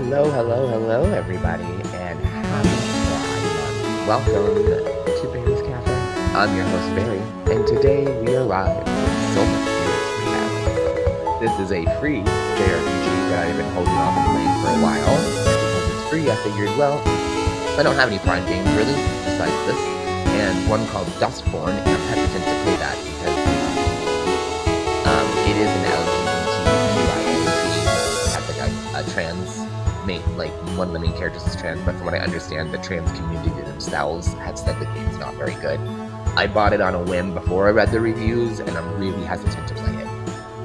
Hello, everybody, and happy Pride Month. Welcome to Barry's Cafe. I'm your host, Barry, and today we are live with SOMA Rebalance. This is a free JRPG that I've been holding off and playing for a while. Because it's free, I figured, well, I don't have any Prime games really besides this, and one called Dustborn, and I'm hesitant to play that because it is an LGBTQIA game. It has like a trans like one of the main characters is trans, but from what I understand, the trans community themselves have said the game's not very good. I bought it on a whim before I read the reviews, and I'm really hesitant to play it.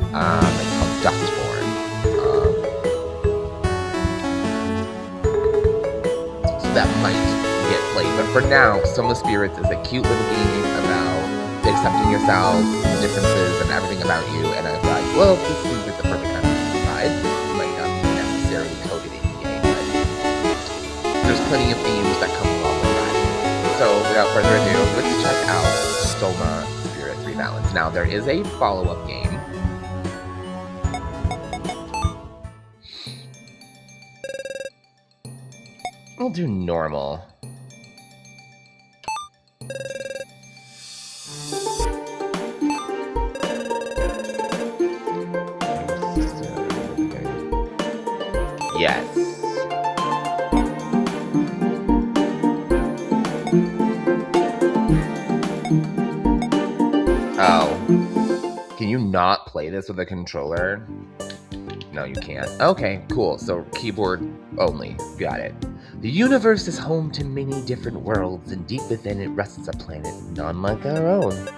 It's called Dustborn. So that might get played, but for now, Soma Spirits is a cute little game about accepting yourself, the differences, and everything about you, and I was like, well, this seems like the perfect kind of vibe. You might not necessarily code it in game, but there's plenty of themes that come along with that. So without further ado, let's check out SOMA Spirits Rebalance. Now there is a follow-up game. I'll do normal. Yes. Oh. Can you not play this with a controller? No, you can't. Okay, cool. So keyboard only. Got it. The universe is home to many different worlds, and deep within it rests a planet none like our own.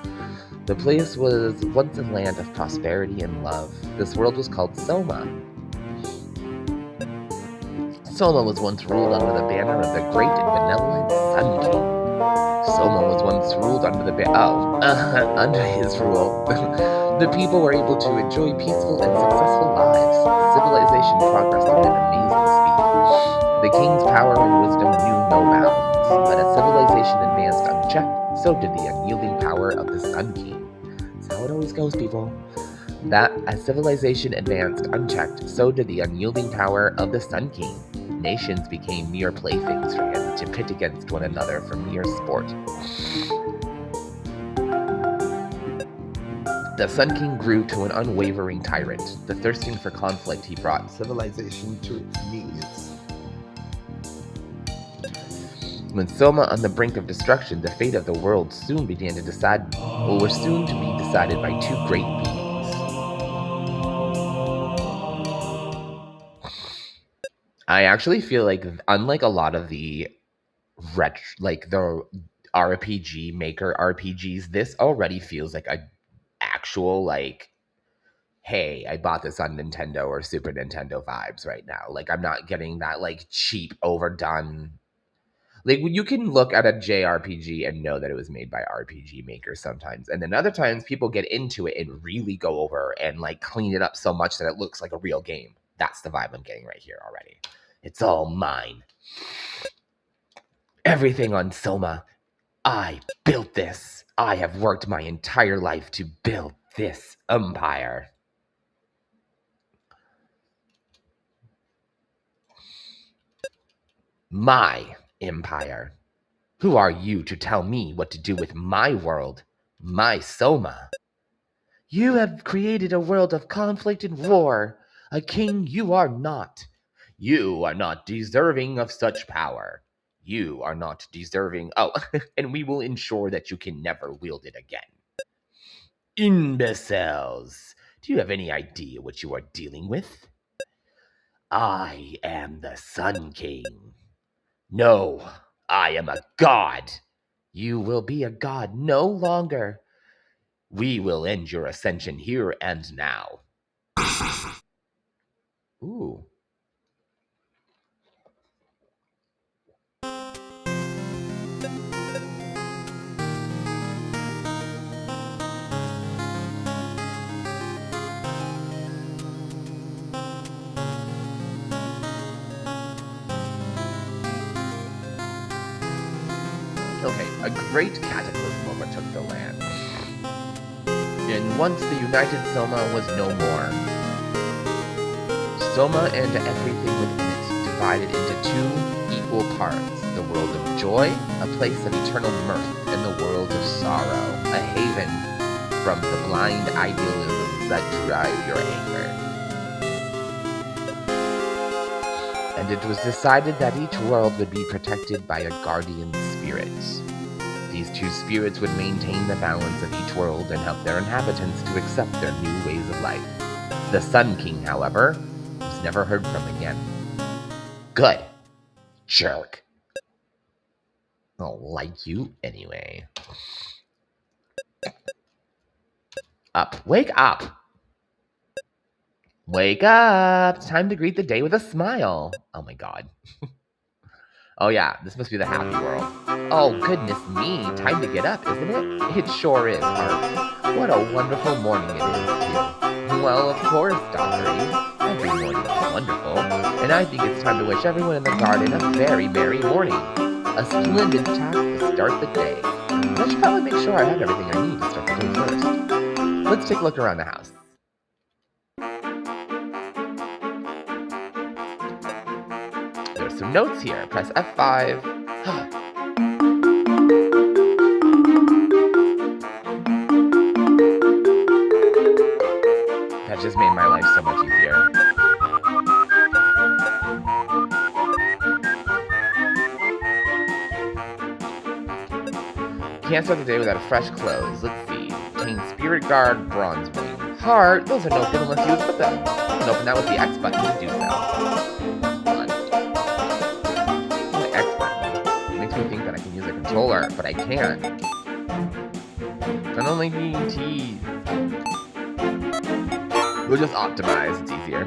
The place was once a land of prosperity and love. This world was called SOMA. SOMA was once ruled under the banner of the great and benevolent Sun King. SOMA was once ruled under the under his rule. The people were able to enjoy peaceful and successful lives. Civilization progressed at an amazing speed. The king's power and wisdom knew no bounds, but as civilization advanced unchecked, so did the unyielding power of the Sun King. That's how it always goes, people. That as civilization advanced unchecked, so did the unyielding power of the Sun King. Nations became mere playthings for him to pit against one another for mere sport. The Sun King grew to an unwavering tyrant. The thirsting for conflict, he brought civilization to its knees. When SOMA on the brink of destruction, the fate of the world soon began to decide, or was soon to be decided by two great beings. I actually feel like, unlike a lot of the the RPG Maker RPGs, this already feels like a actual, like, hey, I bought this on Nintendo or Super Nintendo vibes right now. Like, I'm not getting that, like, cheap, overdone. Like, you can look at a JRPG and know that it was made by RPG Maker sometimes. And then other times, people get into it and really go over and, like, clean it up so much that it looks like a real game. That's the vibe I'm getting right here already. It's all mine. Everything on SOMA. I built this. I have worked my entire life to build this empire. My empire. Who are you to tell me what to do with my world, my SOMA? You have created a world of conflict and war. A king you are not. You are not deserving of such power. You are not deserving. Oh, and we will ensure that you can never wield it again. Imbeciles! Do you have any idea what you are dealing with? I am the Sun King. No, I am a god. You will be a god no longer. We will end your ascension here and now. Ooh. Okay, a great cataclysm overtook the land. And once the united Soma was no more. Soma and everything within it divided into two equal parts, the world of joy, a place of eternal mirth, and the world of sorrow, a haven from the blind idealisms that drive your anger. And it was decided that each world would be protected by a guardian spirit. These two spirits would maintain the balance of each world and help their inhabitants to accept their new ways of life. The Sun King, however, was never heard from again. Good. Jerk. I'll like you anyway. Up. Wake up! Wake up! It's time to greet the day with a smile. Oh my god. Oh yeah, this must be the happy world. Oh goodness me, time to get up, isn't it? It sure is, Art. What a wonderful morning it is, too. Well, of course, Dockery. Every morning is wonderful, and I think it's time to wish everyone in the garden a very merry morning. A splendid task to start the day. I should probably make sure I have everything I need to start the day first. Let's take a look around the house. There's some notes here. Press F5. That just made my life so much easier. Can't start the day without a fresh clothes. Let's see. Obtain Spirit Guard, Bronze Wing, Heart. Those are no good unless you equip them. You can open that with the X button to do so. The X button makes me think that I can use a controller, but I can't. I don't like being teased. We'll just optimize, it's easier.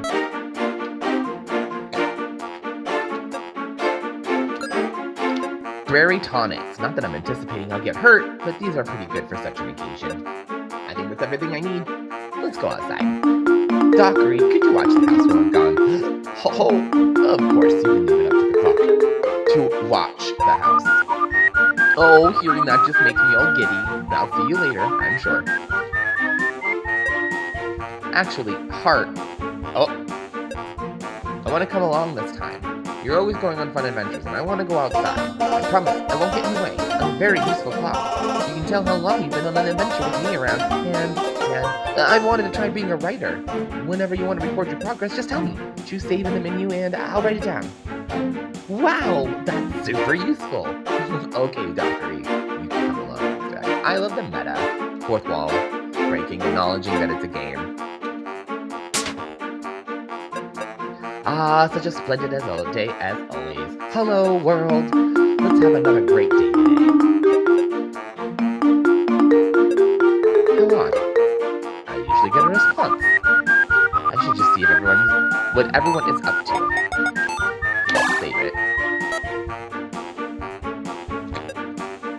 Berry tonics. Not that I'm anticipating I'll get hurt, but these are pretty good for such an occasion. I think that's everything I need. Let's go outside. Dockery, could you watch the house when I'm gone? Oh, of course, you can leave it up to the clock. To watch the house. Oh, hearing that just makes me all giddy. I'll see you later, I'm sure. Actually, Heart. Oh. I want to come along this time. You're always going on fun adventures, and I want to go outside. I promise, I won't get in the way. I'm a very useful clock. You can tell how long you've been on an adventure with me around, and I wanted to try being a writer. Whenever you want to record your progress, just tell me. Choose save in the menu, and I'll write it down. Wow, that's super useful. Okay, Dockery, you can come along. I love the meta. Fourth wall breaking, acknowledging that it's a game. Ah, such a splendid day as always. Hello, world. Let's have another great day today. Come on. I usually get a response. I should just see if what everyone is up to. Save it.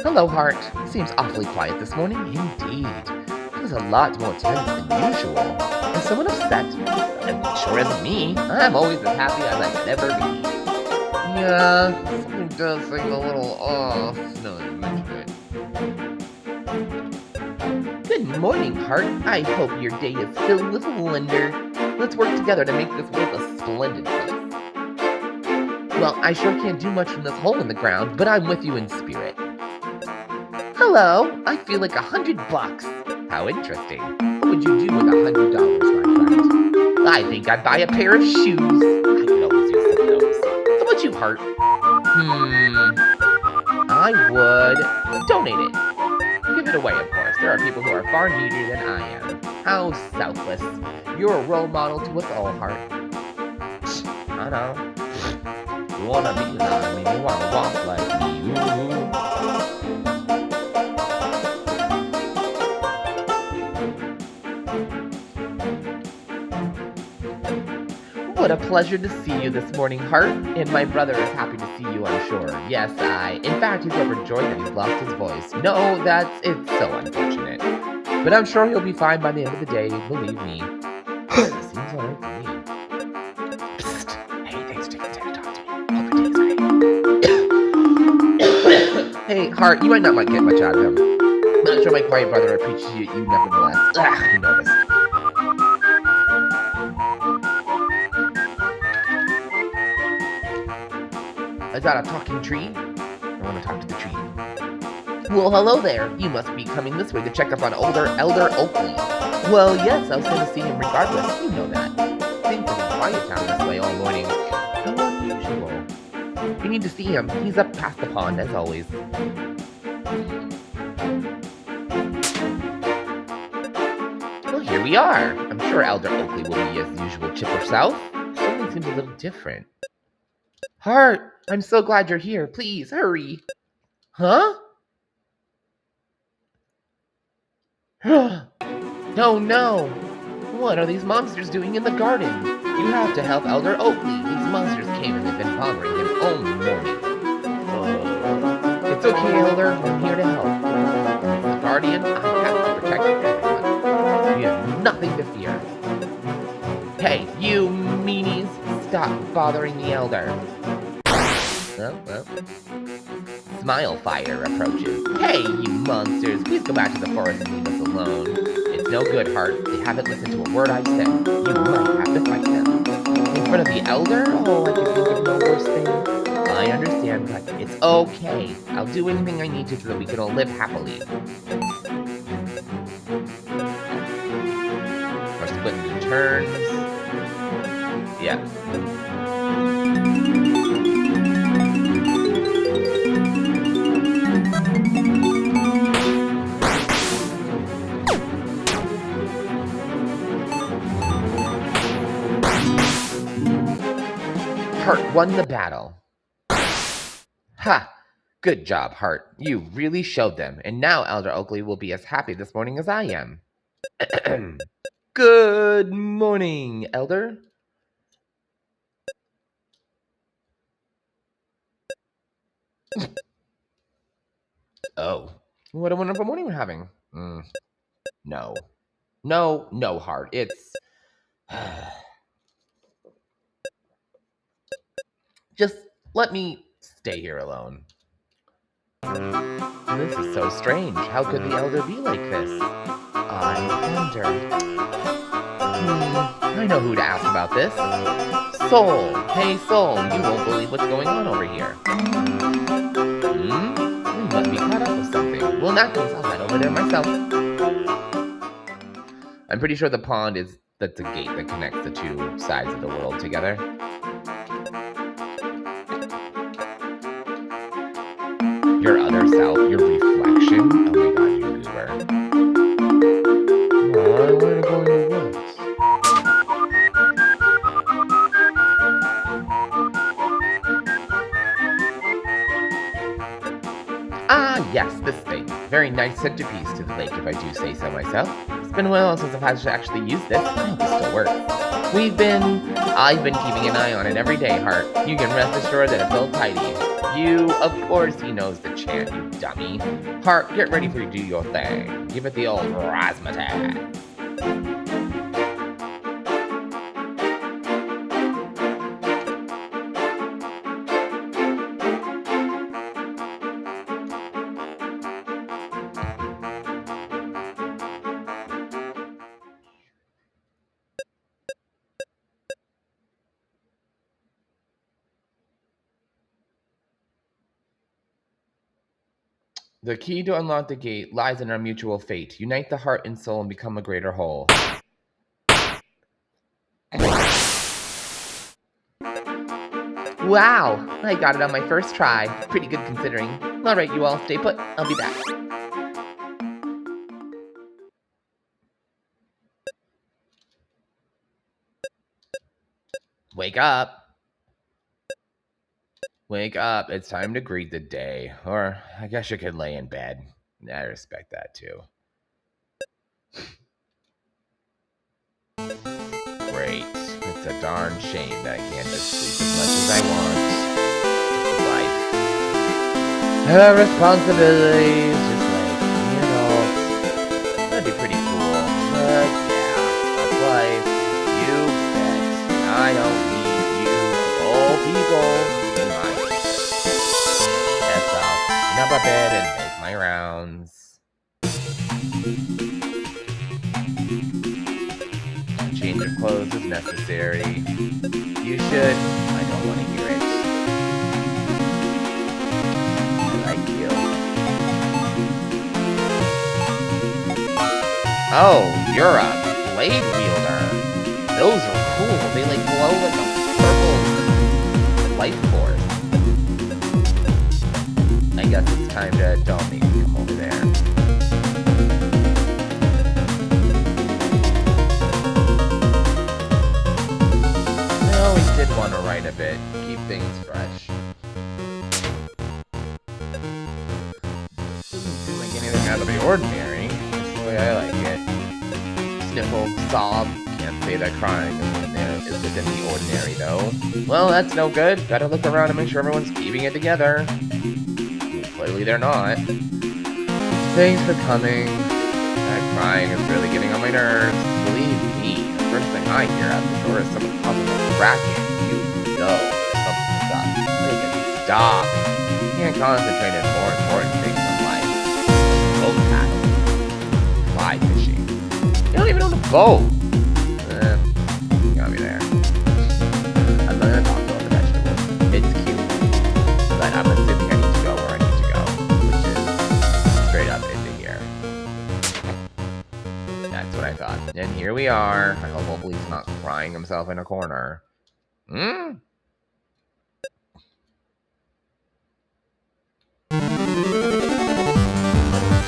Hello, Heart. Seems awfully quiet this morning. Indeed. It was a lot more tense than usual. Is someone upset? It sure isn't me. I'm always as happy as I can ever be. Yeah, something does seem a little off. No, you mention it. Good morning, Heart. I hope your day is filled with wonder. Let's work together to make this world a splendid place. Well, I sure can't do much from this hole in the ground, but I'm with you in spirit. Hello, I feel like $100. How interesting. What would you do with $100, my friend? I think I'd buy a pair of shoes. I could always use some of those. How about you, Heart? I would donate it. Give it away, of course. There are people who are far needier than I am. How selfless. You're a role model to us all, Heart. I know. You wanna be like me, you wanna walk like me. Ooh. What a pleasure to see you this morning, Heart. And my brother is happy to see you, I'm sure. Yes, in fact, he's overjoyed that he's lost his voice. No, it's so unfortunate. But I'm sure he'll be fine by the end of the day, believe me. Seems alright to me. Psst. Hey, thanks for taking time to talk to me. Hope your day is great. Hey, Heart, you might not get much out of him. I'm sure my quiet brother appreciates you nevertheless. You noticed. that a talking tree? I want to talk to the tree. Well, hello there. You must be coming this way to check up on Elder Oakley. Well, yes, I was going to see him regardless. You know that. Things have been quiet down this way all morning. How unusual. We need to see him. He's up past the pond, as always. Well, here we are. I'm sure Elder Oakley will be his usual chipper self. Something seems a little different. Hart, I'm so glad you're here. Please, hurry. Huh? Oh no! What are these monsters doing in the garden? You have to help Elder Oakley. These monsters came and they've been bothering him all morning. It's okay, Elder. I'm here to help. As the guardian, I have to protect everyone. You have nothing to fear. Hey, you meanies! Stop bothering the Elder. Well. Smile Fire approaches. Hey, you monsters! Please go back to the forest and leave us alone. It's no good, Hart. They haven't listened to a word I've said. You might have to fight them. In front of the Elder? Oh, I can think of no worse thing. I understand, but it's okay. I'll do anything I need to so that we can all live happily. We're split into turns. Yeah. Hart won the battle. Ha! Good job, Hart. You really showed them, and now Elder Oakley will be as happy this morning as I am. Good morning, Elder. Oh, what a wonderful morning we're having. No, Hart. It's... Just let me stay here alone. This is so strange. How could the Elder be like this? I wonder. I know who to ask about this. Soul. Hey, Soul. You won't believe what's going on over here. We must be caught up with something. Well, in that case, I'll head over there myself. I'm pretty sure the pond is... That's a gate that connects the two sides of the world together. Your other self, your reflection. Oh my god, you goober. Oh, I want to go in the woods. Ah, yes, this thing. Very nice centerpiece to the lake, if I do say so myself. It's been a while since I've had to actually use this. I hope it still works. I've been keeping an eye on it every day, Hart. You can rest assured that it's all tidy. Of course he knows the chant, you dummy. Hart, get ready to do your thing. Give it the old razzmatazz. The key to unlock the gate lies in our mutual fate. Unite the heart and soul and become a greater whole. Wow, I got it on my first try. Pretty good considering. Alright, you all, stay put. I'll be back. Wake up. Wake up. It's time to greet the day. Or I guess you could lay in bed. I respect that too. Great. It's a darn shame that I can't just sleep as much as I want. This is life. Responsibilities, just like, that'd be pretty cool. But yeah, that's life. You bet. I don't need you, old people. Up a bed and make my rounds. Change of clothes is necessary. You should. I don't want to hear it. Oh, you're a blade wielder. Those are cool. They like glow like a purple life force. I guess it's time to dominate and come over there. I always did want to write a bit, keep things fresh. Doesn't seem like anything out of the ordinary. That's the way I like it. Sniffle, sob. Can't say that crying is within the ordinary, though. Well, that's no good. Gotta look around and make sure everyone's keeping it together. Clearly they're not. Thanks for coming. That crying is really getting on my nerves. Believe me, the first thing I hear out the door is someone causing a racket. You know something's up. Make it stop. You can't concentrate on more important things in life. Boat paddling. Fly fishing. You don't even own a boat. You got me there. I'm not gonna talk about the vegetables. It's cute. But I'm assuming I need to go where I need to go. Which is straight up into here. That's what I thought. And here we are. I hope hopefully he's not crying himself in a corner.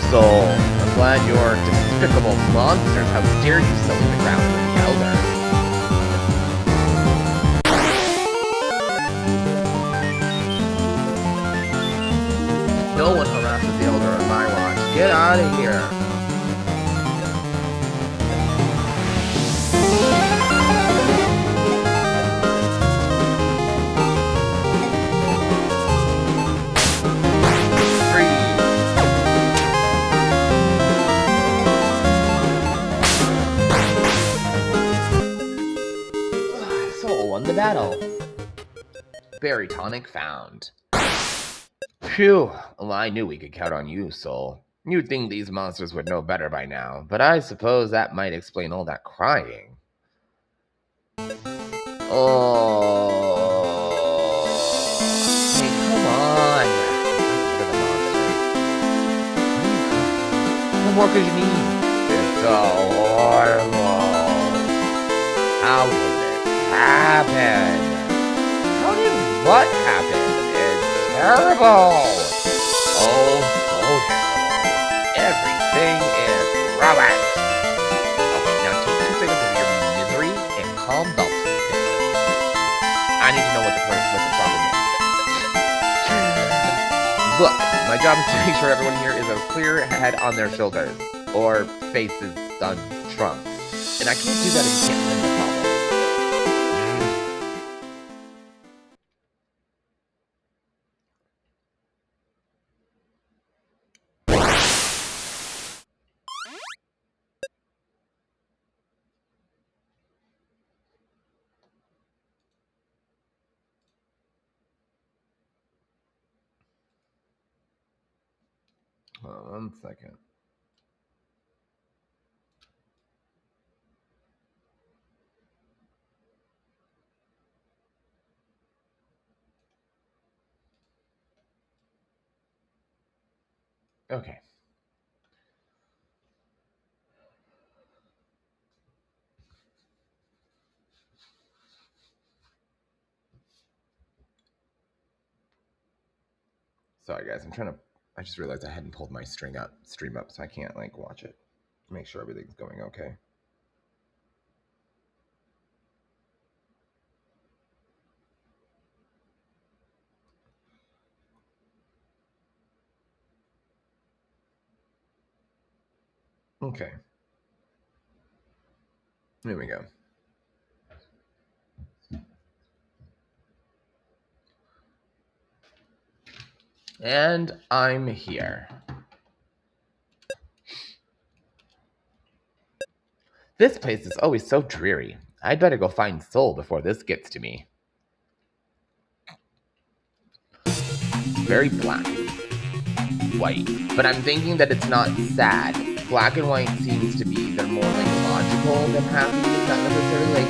So, I'm glad your despicable monsters, how dare you sully the ground with the Elder? No one harasses the Elder on my watch. Get out of here! The battle. Berry tonic found. Phew. Well, I knew we could count on you, Soul. You'd think these monsters would know better by now, but I suppose that might explain all that crying. Oh. Hey, come on. What more could you need? It's so horrible. How did it happen? How did what happen? It's terrible. Oh, so terrible. Everything is ruined. Okay, now take 2 seconds of your misery and calm down. I need to know what the problem is. Look, my job is to make sure everyone here is a clear head on their shoulders, or faces on trunks. And I can't do that if you can't win the problem. Oh, 1 second. Okay. Sorry guys, I just realized I hadn't pulled my stream up, so I can't like watch it. Make sure everything's going okay. Okay. Here we go. And I'm here. This place is always so dreary. I'd better go find Soul before this gets to me. Very black. White. But I'm thinking that it's not sad. Black and white seems to be either more like logical than happy. It's not necessarily like...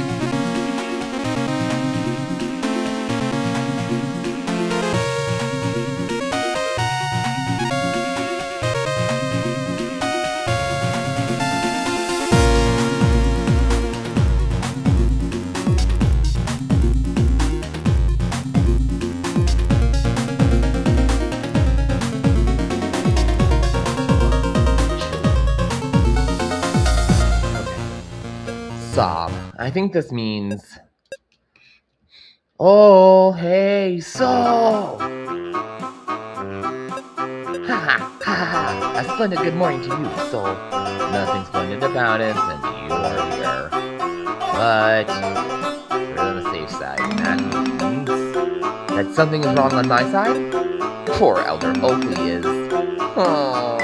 think this means... Oh, hey, so! Ha ha ha! A splendid good morning to you, Soul. Nothing splendid about it, and you are here. But we're on the safe side, and that means that something is wrong on my side? Poor Elder Oakley is... Oh,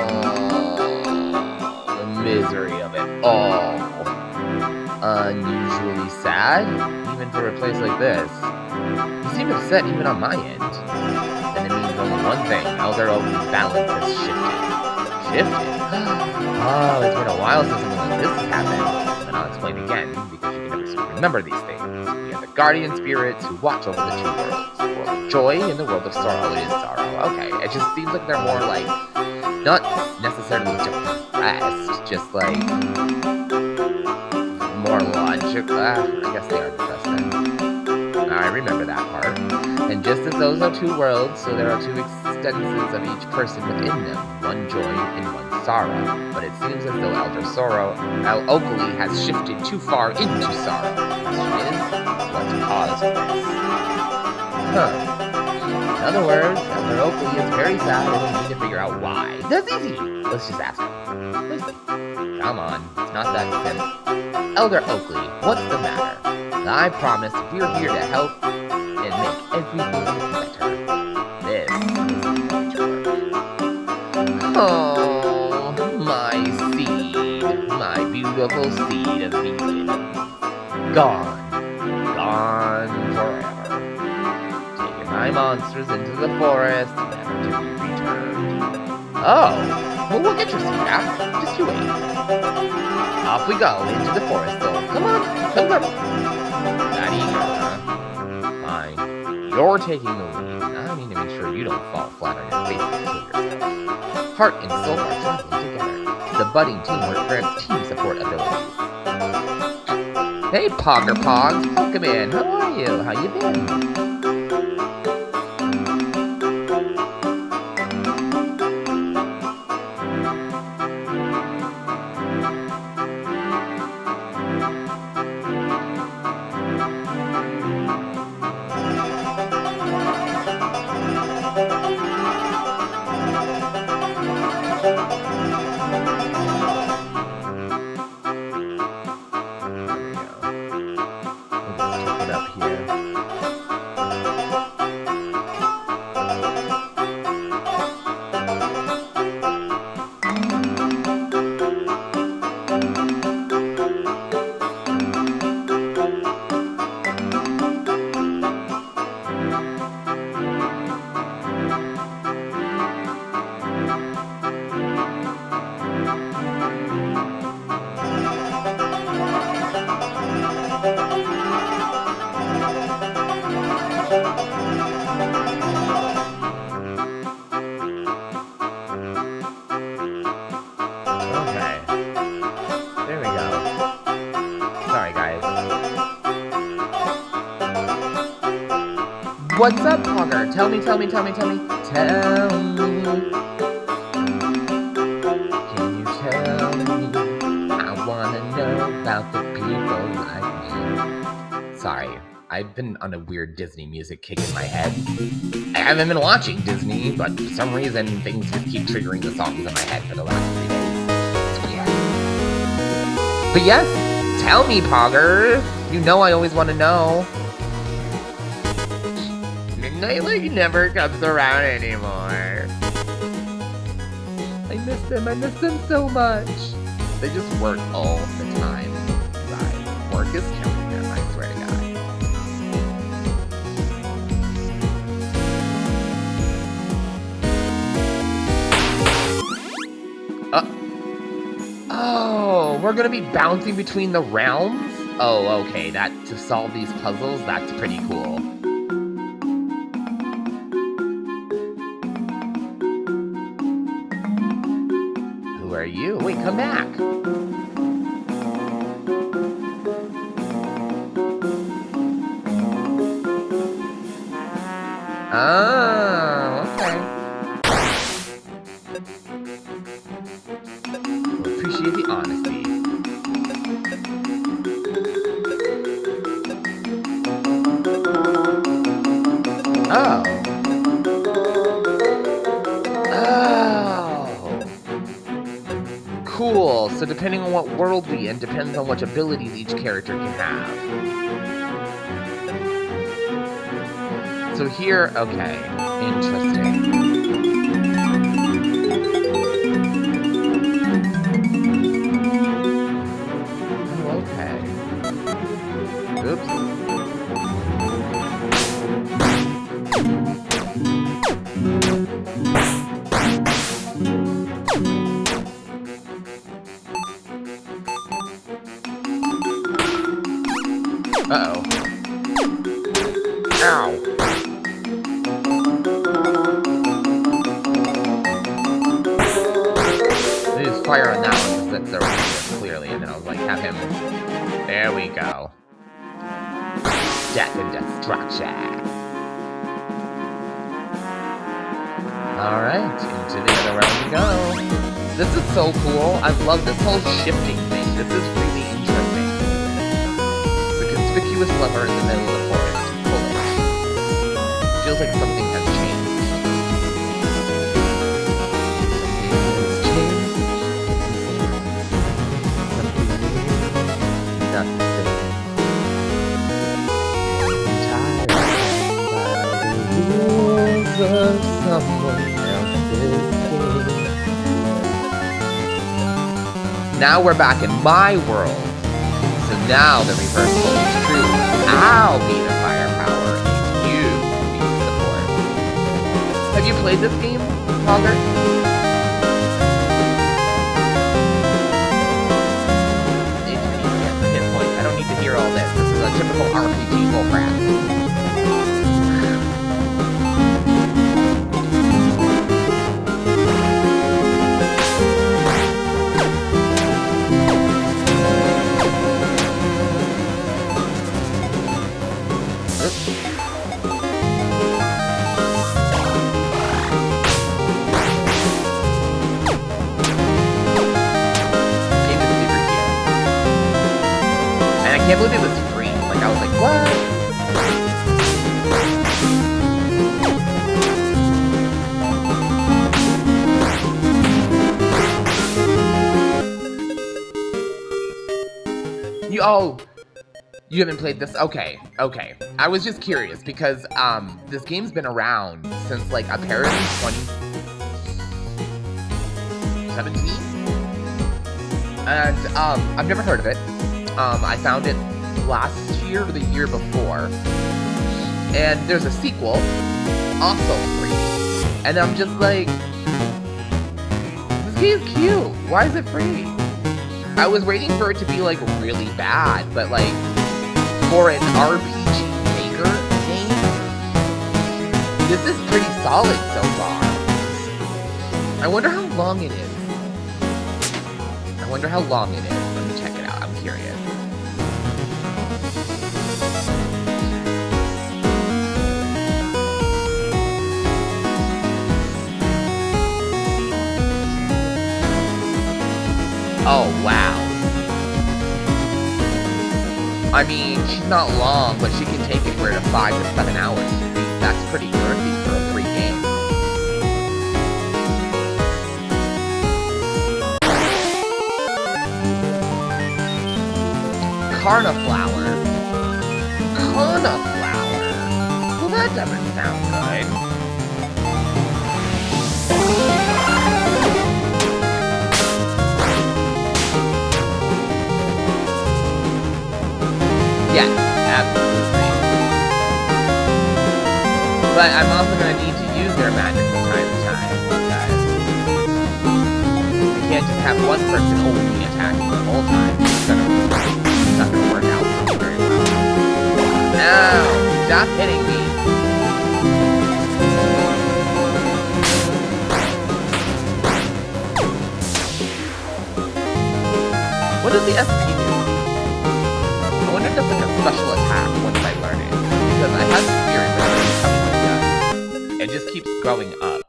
the misery of it all. Unusually sad, even for a place like this. You seem upset even on my end. And it means only one thing. Elder Oakley's balance has shifted. Shifted? Oh, it's been a while since something like this has happened. And I'll explain again, because you can never seem to remember these things. We have the guardian spirits who watch over the two worlds. The world of joy and the world of sorrow. It is sorrow. Okay, it just seems like they're more like, not necessarily depressed, just like, more logical. I guess they are depressed then. I remember that part. And just as those are two worlds, so there are two extenses of each person within them, one joy and one sorrow. But it seems as though Elder Oakley has shifted too far into sorrow. The question is, what caused this? In other words, Elder Oakley is very sad and we need to figure out why. That's easy! Let's just ask him. Listen. Come on, it's not that simple. Elder Oakley, what's the matter? I promise we're here to help and make everything better. This is going to work. Oh, my seed, my beautiful seed of beginnings. Gone. Gone forever. Taking my monsters into the forest, never to be returned. Oh, well, we'll get your seed back. Just you wait. Off we go into the forest, though. Come on, come. That eager, huh? Fine. You're taking the lead. I need to make sure you don't fall flat on your face and kill yourself. Heart and soul are traveling together. The budding teamwork grants team support abilities. Hey, Pogger Pogs, welcome in. How are you? How you been? What's up, Pogger? Tell me. Can you tell me? I wanna know about the people like me. Sorry, I've been on a weird Disney music kick in my head. I haven't been watching Disney, but for some reason, things just keep triggering the songs in my head for the last 3 days. It's weird. But yes, tell me, Pogger. You know I always want to know. Midnight like never comes around anymore. I miss them so much. They just work all the time. Work is killing them, I swear to God. Oh, we're gonna be bouncing between the realms? Oh, okay, to solve these puzzles, that's pretty cool. Who are you? Wait, come back. Oh, okay. Appreciate the honesty. Oh. Oh. Cool. So depending on what world we in, depends on which abilities each character can have. So here, okay. Interesting. Oops. Uh-oh. Ow. I just fire on that one because that's so clearly, and then I was like, have him. There we go. Death and destruction. Alright, into the other round we go. This is so cool. I love this whole shifting thing. This is really interesting. The conspicuous lever in the middle of the forest. Pull it. Feels like something has changed. Something has changed. Nothing. Of someone else's game. Now we're back in my world. So now the reversal is true. I'll be the firepower and you be the support. Have you played this game, Hogger? It's pretty clear for hit points. I don't need to hear all this. This is a typical RPG bullcrap. I can't believe it was free. Like, I was like, what? You haven't played this? Okay. I was just curious because, this game's been around since, like, apparently 2017? And, I've never heard of it. I found it last year or the year before. And there's a sequel, also free. And I'm just like, this game's cute. Why is it free? I was waiting for it to be, like, really bad, but, like, for an RPG Maker game, this is pretty solid so far. I wonder how long it is. Let me check it out. I'm curious. Oh, wow. I mean, she's not long, but she can take anywhere to 5 to 7 hours to beat. That's pretty girthy for a free game. Carniflower. Well, that doesn't sound good. Yes, absolutely. But I'm also going to need to use their magic from time to time, because I can't just have one person only attacking the whole time. It's not going to work out very well. Now, stop hitting me. What does the SP do? I wonder if that's like a special attack once I learn it. Because I have spirit, but I don't tell me what it does. It just keeps growing up.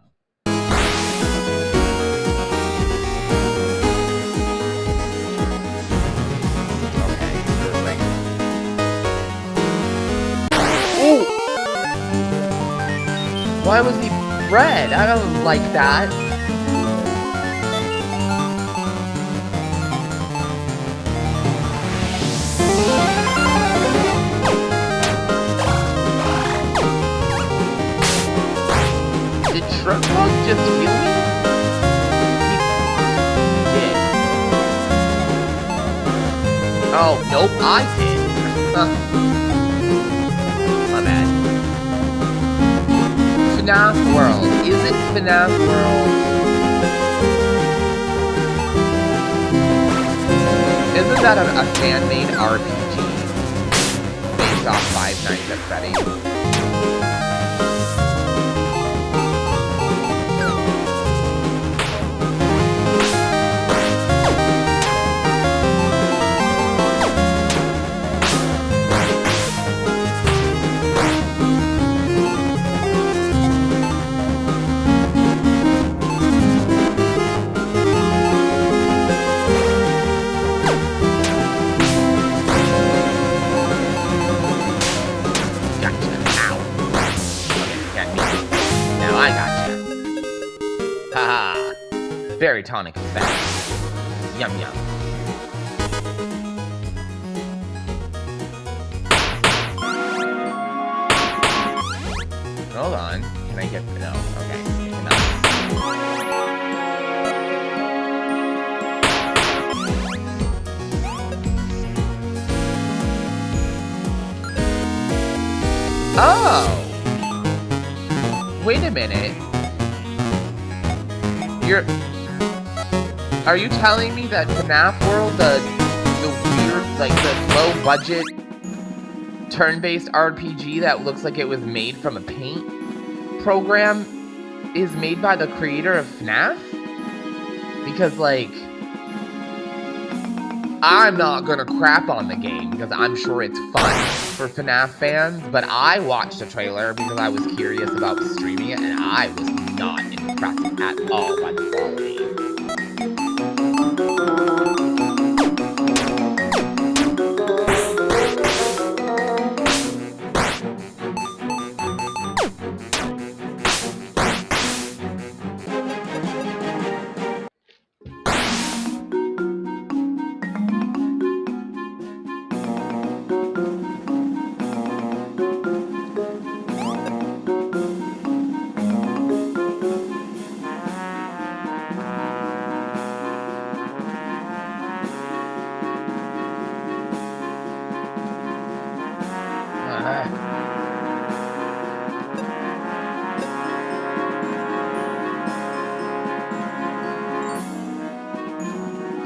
Okay, so like... Ooh! Why was he red? I don't like that. Did Shrug just heal me? He did. Oh, nope, I did. My bad. FNAF World. Is it FNAF World? Isn't that a fan-made RPG based off Five Nights at Freddy's? Very tonic effect. Yum yum. Hold on. Can I get... No. Okay. Enough. Oh! Wait a minute. Are you telling me that FNAF World, the weird, like, the low-budget, turn-based RPG that looks like it was made from a paint program is made by the creator of FNAF? Because, like, I'm not gonna crap on the game because I'm sure it's fun for FNAF fans, but I watched the trailer because I was curious about streaming it, and I was not impressed at all by the quality.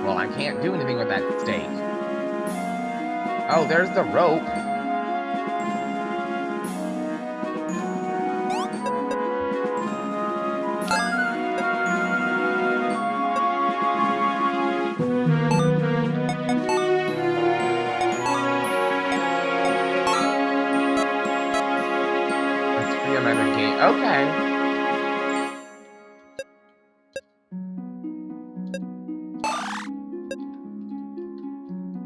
Well, I can't do anything with that stake. Oh, there's the rope. Let's free another gate. Okay.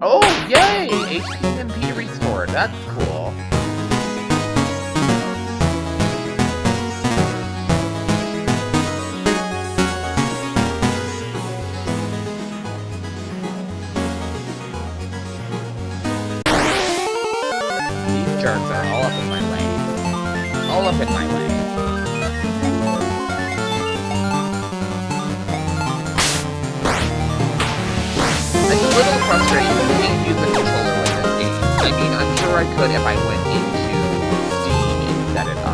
Oh, yay! HP and MP restored. That's cool. These germs are all up in my way. All up in my way. It's a little frustrating to can't use the controller with this game. I mean, I'm sure I could if I went into Steam and set it up.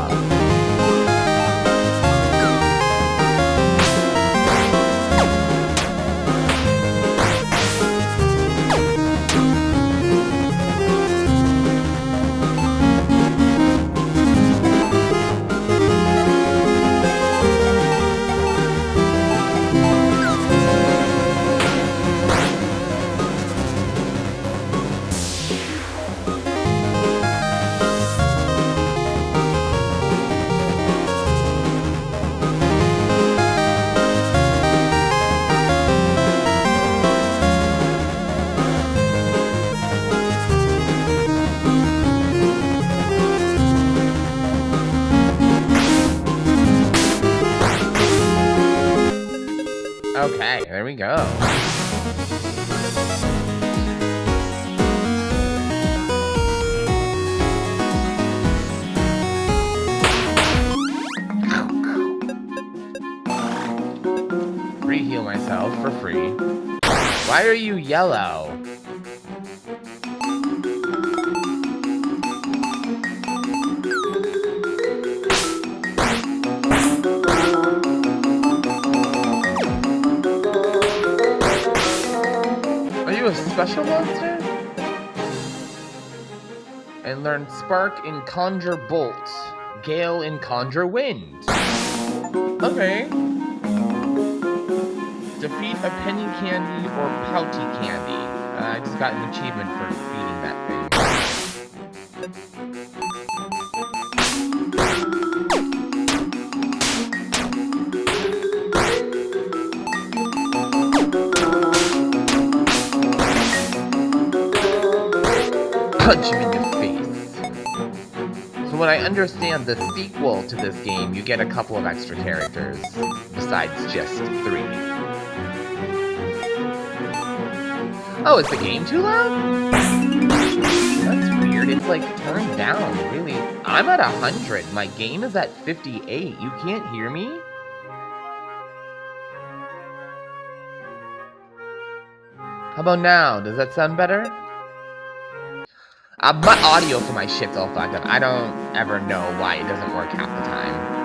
Okay, there we go. Re-heal myself for free. Why are you yellow? Are you a special monster? And learn Spark in Conjure Bolt, Gale in Conjure Wind. Okay. Defeat a penny candy or pouty candy. I just got an achievement for beating that thing. Punch him in the face. So when I understand the sequel to this game, you get a couple of extra characters, besides just 3. Oh, is the game too loud? That's weird. It's like turned down, really. I'm at 100. My game is at 58. You can't hear me? How about now? Does that sound better? My audio for my shit's all fucked up. I don't ever know why it doesn't work half the time.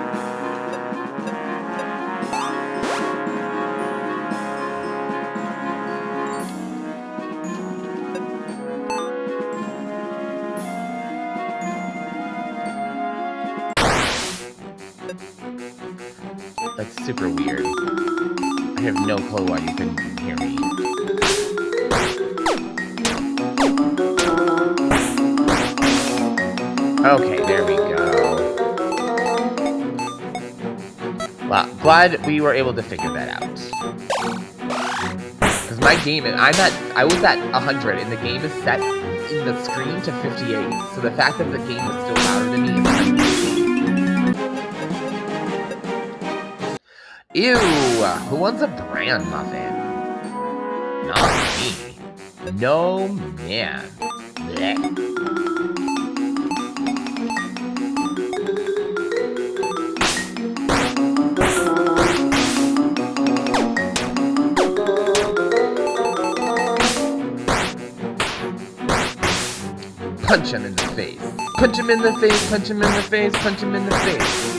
That's super weird. I have no clue why you couldn't hear me. Okay, there we go. Well, glad we were able to figure that out. Because my game, I was at 100, and the game is set in the screen to 58. So the fact that the game is still louder than me is crazy. Ew! Who wants a bran muffin? Not me. No, man. Blech. Punch him in the face. Punch him in the face, punch him in the face, punch him in the face.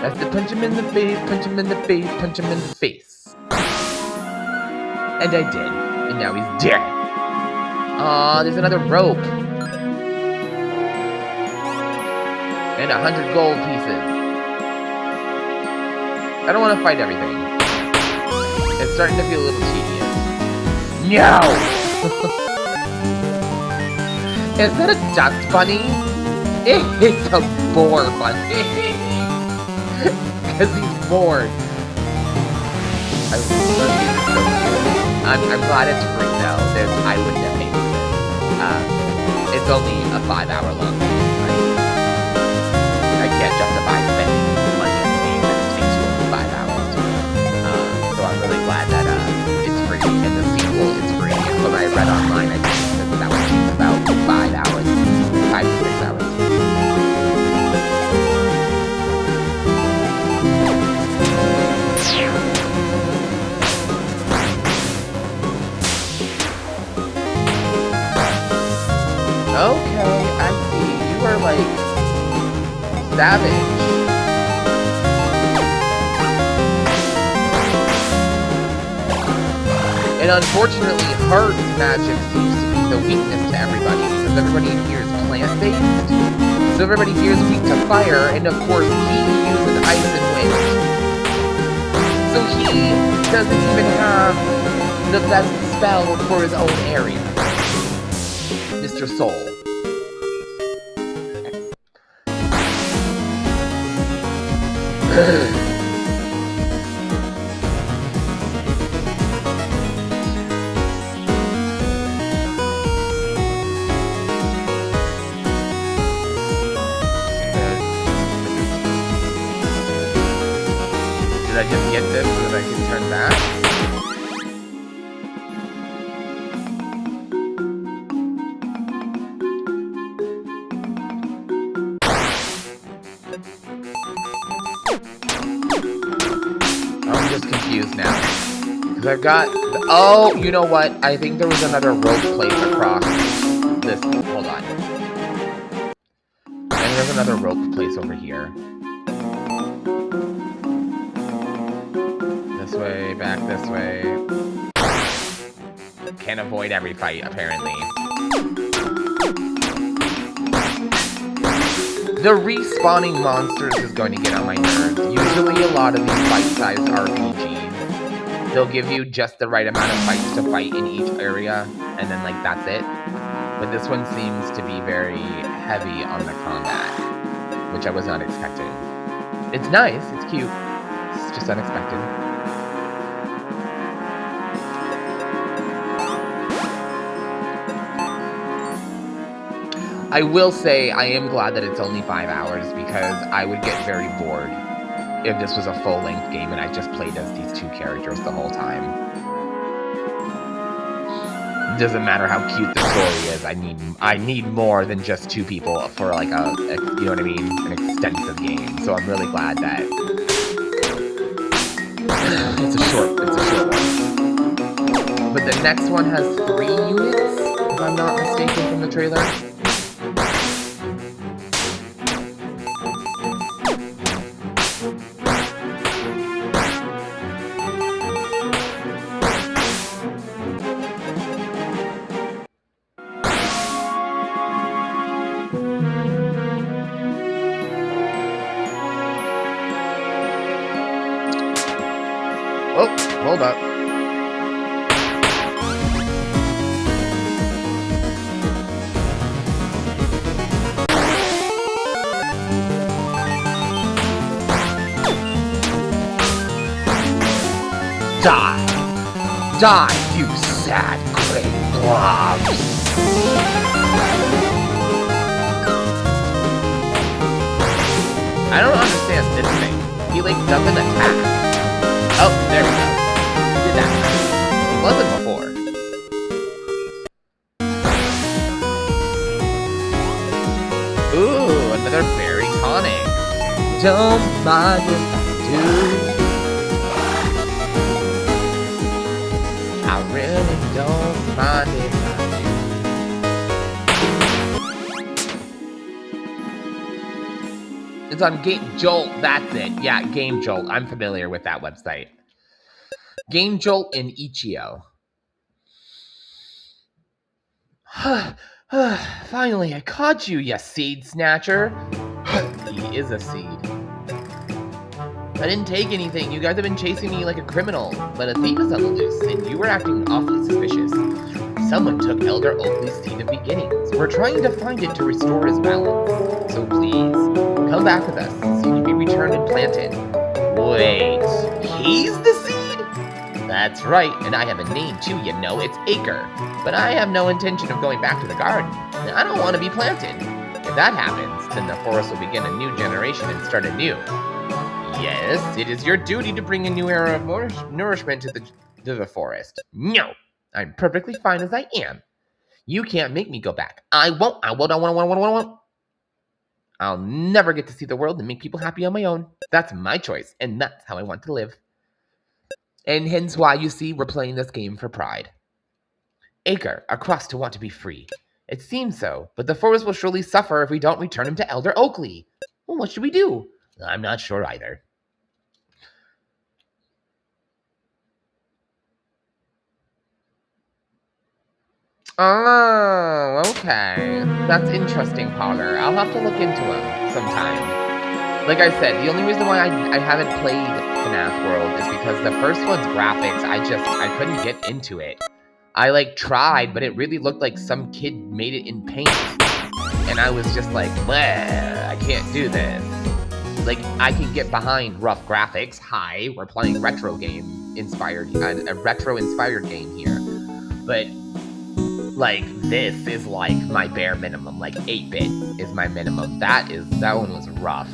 That's the punch him in the face, punch him in the face, punch him in the face. And I did. And now he's dead. Aw, there's another rope. And 100 gold pieces. I don't want to fight everything. It's starting to feel a little tedious. No! Is that a dust bunny? It's a boar bunny. Because he's bored. I'm glad it's free though. I wouldn't have paid for this. It's only a 5-hour long game. I can't justify spending money on a game that takes you only 5 hours. So I'm really glad that it's free and the sequel is free. When I read online, I think that was about 5 hours, 5 to 6 hours. Okay, I see. You are like savage. And unfortunately, Heart's magic seems to be the weakness to everybody, because everybody here is plant-based. So everybody here is weak to fire, and of course he uses ice and wind. So he doesn't even have the best spell for his own area. Mr. Soul. Did I just get this so that I can turn back? I'm just confused now. Because I've got... Oh, you know what? I think there was another rope place across this... Hold on. I think there's another rope place over here. This way, back this way. Can't avoid every fight, apparently. The respawning monsters is going to get on my nerves. Usually a lot of these bite-sized RPGs, they'll give you just the right amount of fights to fight in each area, and then, like, that's it. But this one seems to be very heavy on the combat, which I was not expecting. It's nice, it's cute, it's just unexpected. I will say I am glad that it's only 5 hours because I would get very bored if this was a full-length game and I just played as these two characters the whole time. It doesn't matter how cute the story is. I need more than just two people for like a you know what I mean, an extensive game. So I'm really glad that it's a short one. But the next one has 3 units, if I'm not mistaken from the trailer. Oh, hold up. Die! Die, you sad gray blobs! I don't understand this thing. He, like, doesn't attack. Oh, there we go. Did that. It wasn't before. Ooh, another berry tonic. Don't mind if I do. I really don't mind if I do. It's on Game Jolt, that's it. Yeah, Game Jolt. I'm familiar with that website. Game Jolt and Itch.io. Finally, I caught you, you seed snatcher. He is a seed. I didn't take anything. You guys have been chasing me like a criminal, but a thief is on the loose, and you were acting awfully suspicious. Someone took Elder Oakley's seed of beginnings. We're trying to find it to restore his balance. So please, come back with us so you can be returned and planted. Wait, he's the seed? That's right, and I have a name too, you know. It's Acre. But I have no intention of going back to the garden. I don't want to be planted. If that happens, then the forest will begin a new generation and start anew. Yes, it is your duty to bring a new era of nourishment to the forest. No, I'm perfectly fine as I am. You can't make me go back. I won't. I'll never get to see the world and make people happy on my own. That's my choice, and that's how I want to live. And hence why, you see, we're playing this game for pride. Acre, a crust to want to be free. It seems so, but the forest will surely suffer if we don't return him to Elder Oakley. Well, what should we do? I'm not sure either. Oh, okay. That's interesting, Potter. I'll have to look into him sometime. Like I said, the only reason why I haven't played FNAF World is because the first one's graphics, I couldn't get into it. I, like, tried, but it really looked like some kid made it in paint. And I was just like, bleh, I can't do this. Like, I can get behind rough graphics. Hi, we're playing a retro-inspired game here. But, like, this is, like, my bare minimum. Like, 8-bit is my minimum. That one was rough.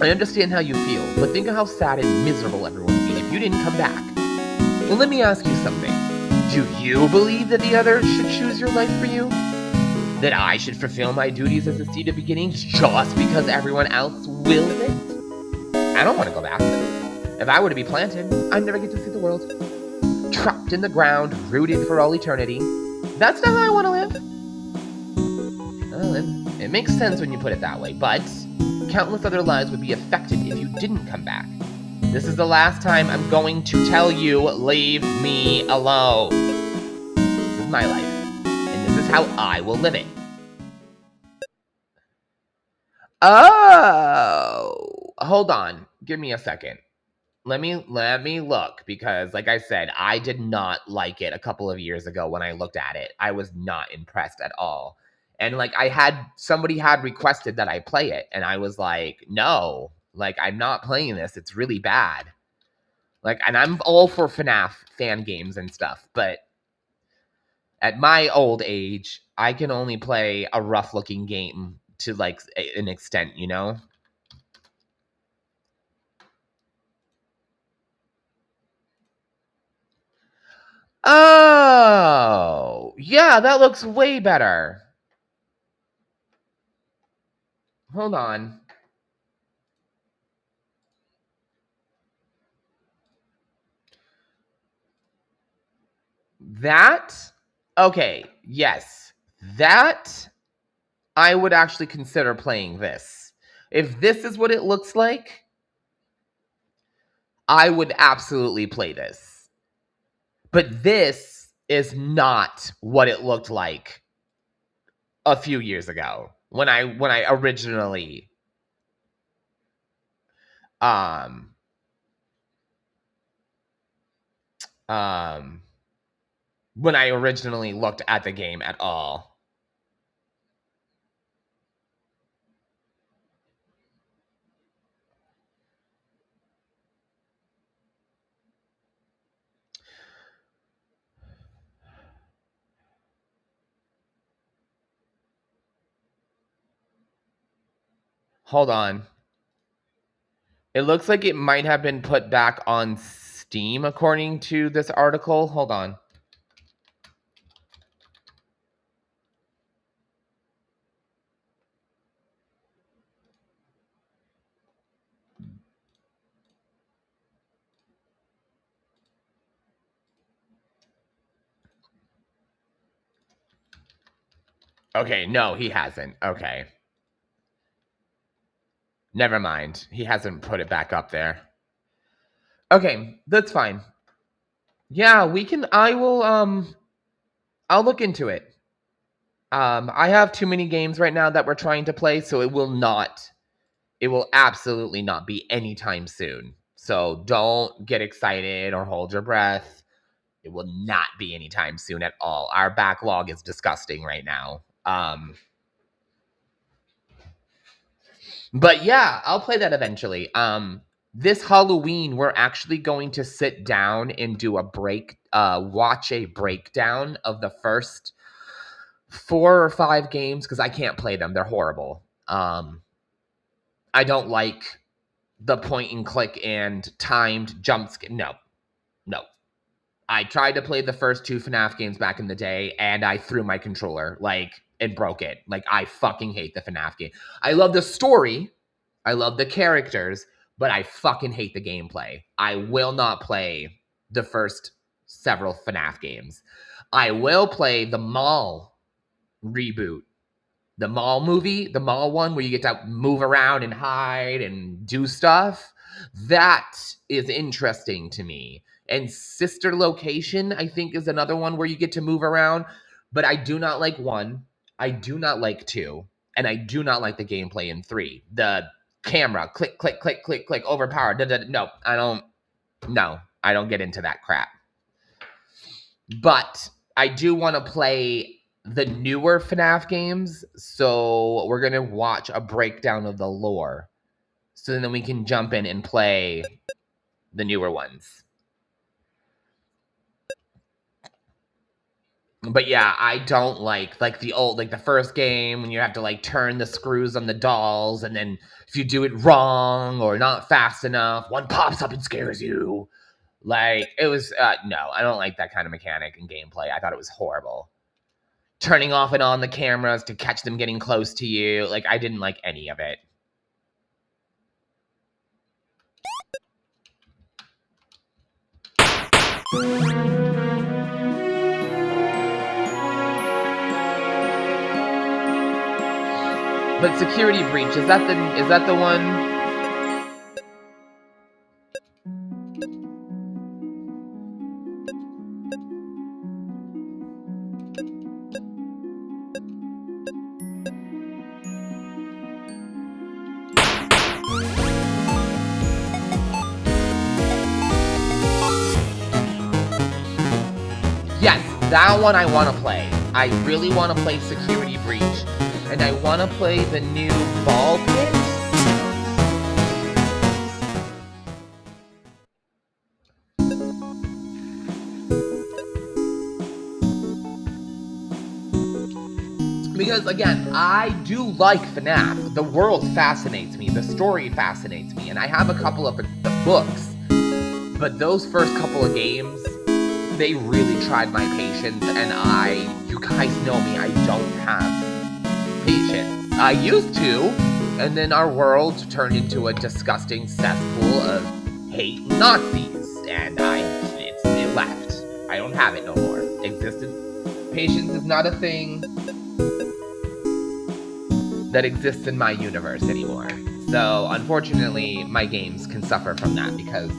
I understand how you feel, but think of how sad and miserable everyone would be if you didn't come back. Well, let me ask you something. Do you believe that the others should choose your life for you? That I should fulfill my duties as a seed of beginnings just because everyone else wills it? I don't want to go back. If I were to be planted, I'd never get to see the world. Trapped in the ground, rooted for all eternity. That's not how I want to live. Well, it makes sense when you put it that way, but countless other lives would be affected if you didn't come back. This is the last time I'm going to tell you, leave me alone. This is my life, and this is how I will live it. Oh, hold on. Give me a second. Let me look, because like I said, I did not like it a couple of years ago when I looked at it. I was not impressed at all. And like somebody had requested that I play it, and I was like, no, like I'm not playing this. It's really bad. Like, and I'm all for FNAF fan games and stuff, but at my old age, I can only play a rough looking game to like an extent, you know? Oh, yeah, that looks way better. Hold on. That? Okay, yes. That, I would actually consider playing this. If this is what it looks like, I would absolutely play this. But this is not what it looked like a few years ago when I originally when I originally looked at the game at all. Hold on. It looks like it might have been put back on Steam according to this article. Hold on. Okay, no, he hasn't. Okay. Never mind. He hasn't put it back up there. Okay, that's fine. Yeah, we can I'll look into it. I have too many games right now that we're trying to play, so it will absolutely not be anytime soon. So don't get excited or hold your breath. It will not be anytime soon at all. Our backlog is disgusting right now. But yeah, I'll play that eventually. This Halloween, we're actually going to sit down and do watch a breakdown of the first 4 or 5 games, because I can't play them. They're horrible. I don't like the point and click and timed jump scare. No. I tried to play the first 2 FNAF games back in the day, and I threw my controller, and broke it. I fucking hate the FNAF game. I love the story. I love the characters, but I fucking hate the gameplay. I will not play the first several FNAF games. I will play the Mall reboot. The Mall movie, the Mall one where you get to move around and hide and do stuff. That is interesting to me. And Sister Location, I think, is another one where you get to move around. But I do not like 1. I do not like 2. And I do not like the gameplay in 3. The camera, click, click, click, click, click, overpowered. No, I don't get into that crap. But I do want to play the newer FNAF games, so we're going to watch a breakdown of the lore. So then we can jump in and play the newer ones. But yeah, I don't like the old, the first game when you have to turn the screws on the dolls, and then if you do it wrong or not fast enough, one pops up and scares you. It was, no, I don't like that kind of mechanic and gameplay. I thought it was horrible. turning off and on the cameras to catch them getting close to you. Like, I didn't like any of it. But Security Breach, is that the one? Yes, that one I want to play. I really want to play Security Breach. And I want to play the new ball pit. Because, again, I do like FNAF. The world fascinates me. The story fascinates me. And I have a couple of the books. But those first couple of games, they really tried my patience. And you guys know me, I don't have patience. I used to. And then our world turned into a disgusting cesspool of hate Nazis. And it left. I don't have it no more. Patience is not a thing that exists in my universe anymore. So, unfortunately, my games can suffer from that because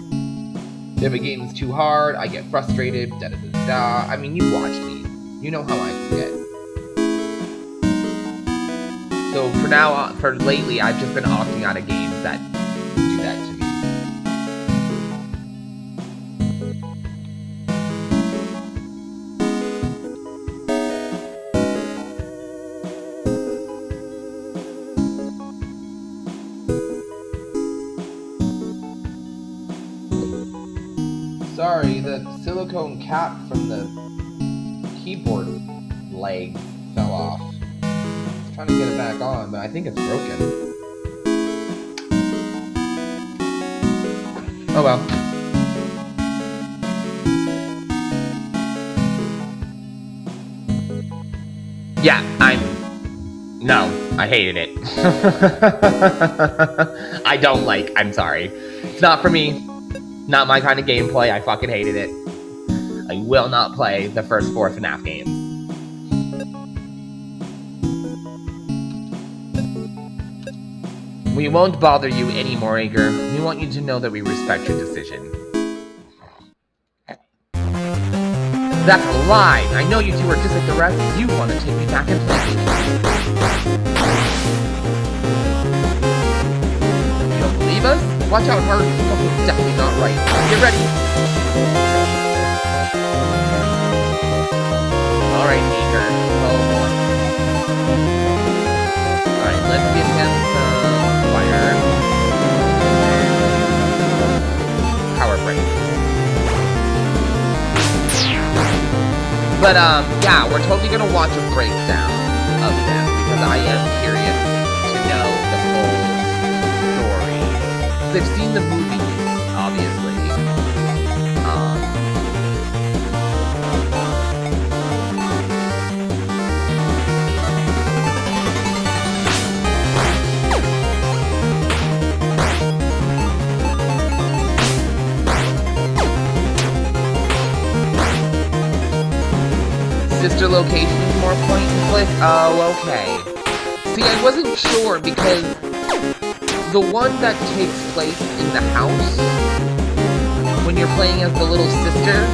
if a game is too hard, I get frustrated, da-da-da-da. I mean, you watched me. You know how I can get. So, for lately, I've just been opting out of games that do that to me. Sorry, the silicone cap from the keyboard leg fell off. I was trying to get it back on, but I think it's broken. Oh well. Yeah, No, I hated it. I'm sorry. It's not for me. Not my kind of gameplay. I fucking hated it. I will not play the first 4 FNAF games. We won't bother you anymore, Ager. We want you to know that we respect your decision. That's a lie! I know you two are just like the rest. You want to take me back and play. You don't believe us? Watch out, Hart. Something's definitely not right. Get ready. Alright, Ager. Oh boy. Alright, let's give him some fire. Power break. But, yeah, we're totally gonna watch a breakdown of them because I am curious to know the full story. Because I've seen the movie, obviously. Sister location is more point and click? Oh, okay. See, I wasn't sure because the one that takes place in the house, when you're playing as the little sister,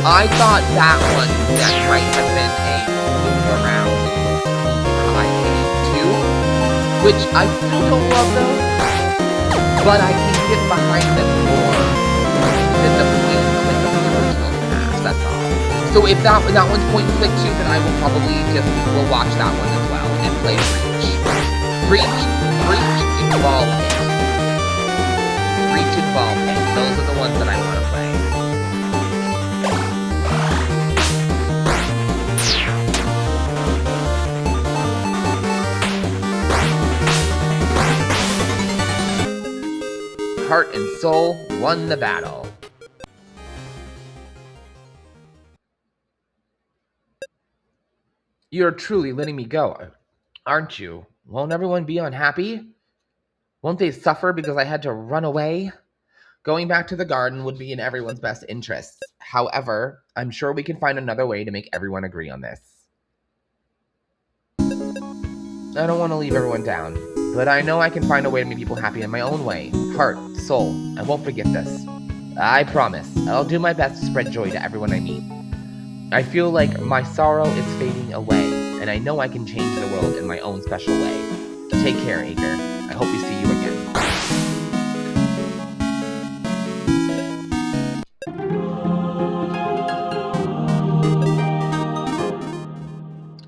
I thought that one that might have been a move around too, which I still don't love though, but I can get behind them more than the point and click of the original FNAF, that's all. So if that one's point and click too, then I will probably we'll watch that one as well and play Breach. Breach and Ball Pit. Breach and Ball Pit. Those are the ones that I want to play. Heart and Soul won the battle. You're truly letting me go, aren't you? Won't everyone be unhappy? Won't they suffer because I had to run away? Going back to the garden would be in everyone's best interests. However, I'm sure we can find another way to make everyone agree on this. I don't want to leave everyone down, but I know I can find a way to make people happy in my own way. Heart, soul, I won't forget this. I promise, I'll do my best to spread joy to everyone I meet. I feel like my sorrow is fading away, and I know I can change the world in my own special way. Take care, Ager. I hope we see you again.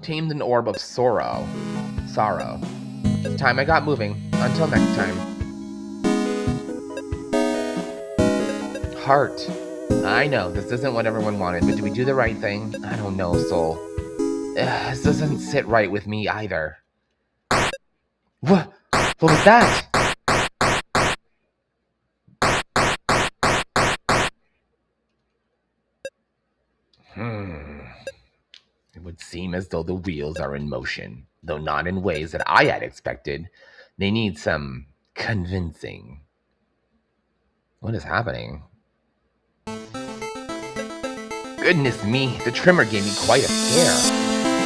Tamed an orb of sorrow. It's time I got moving. Until next time. Heart. I know, this isn't what everyone wanted, but did we do the right thing? I don't know, Soul. This doesn't sit right with me either. What was that? It would seem as though the wheels are in motion, though not in ways that I had expected. They need some convincing. What is happening? Goodness me, the trimmer gave me quite a scare.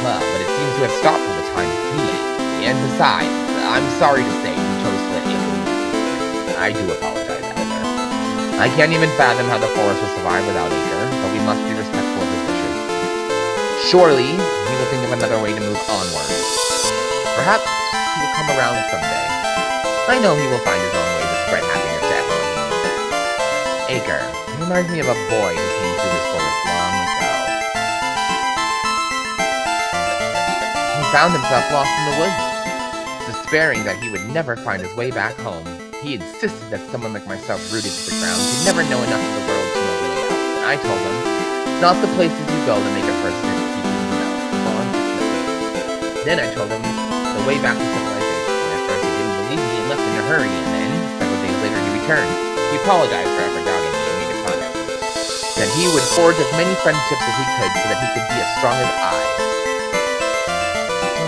Well, but it seems to have stopped for the time being. And besides, I'm sorry to say you chose to let Ager leave. I do apologize, Elder. I can't even fathom how the forest will survive without Ager, but we must be respectful of his wishes. Surely, he will think of another way to move onward. Perhaps he will come around someday. I know he will find his own way to spread happiness to everyone he meets. Ager, he reminds me of a boy who came through this forest long ago. He found himself lost in the woods. Despairing that he would never find his way back home, he insisted that someone like myself rooted to the ground could never know enough of the world to know the way out. I told him, it's not the places you go that make a person into people you know. Then I told him the way back to civilization. At first he didn't believe me and left in a hurry, and then, several days later, he returned. He apologized for ever doubting me and made a promise that he would forge as many friendships as he could so that he could be as strong as I.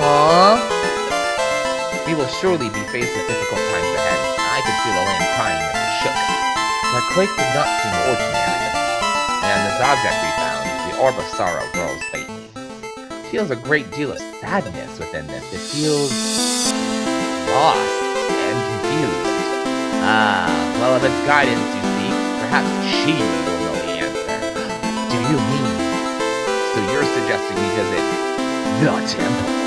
Aww. We will surely be faced with difficult times ahead. I could feel the land crying as it shook. That quake did not seem ordinary. And this object we found, the Orb of Sorrow, grows faintly. It feels a great deal of sadness within this. It feels lost and confused. Well, if it's guidance you seek, perhaps she will know the answer. Do you mean? So you're suggesting we visit the temple?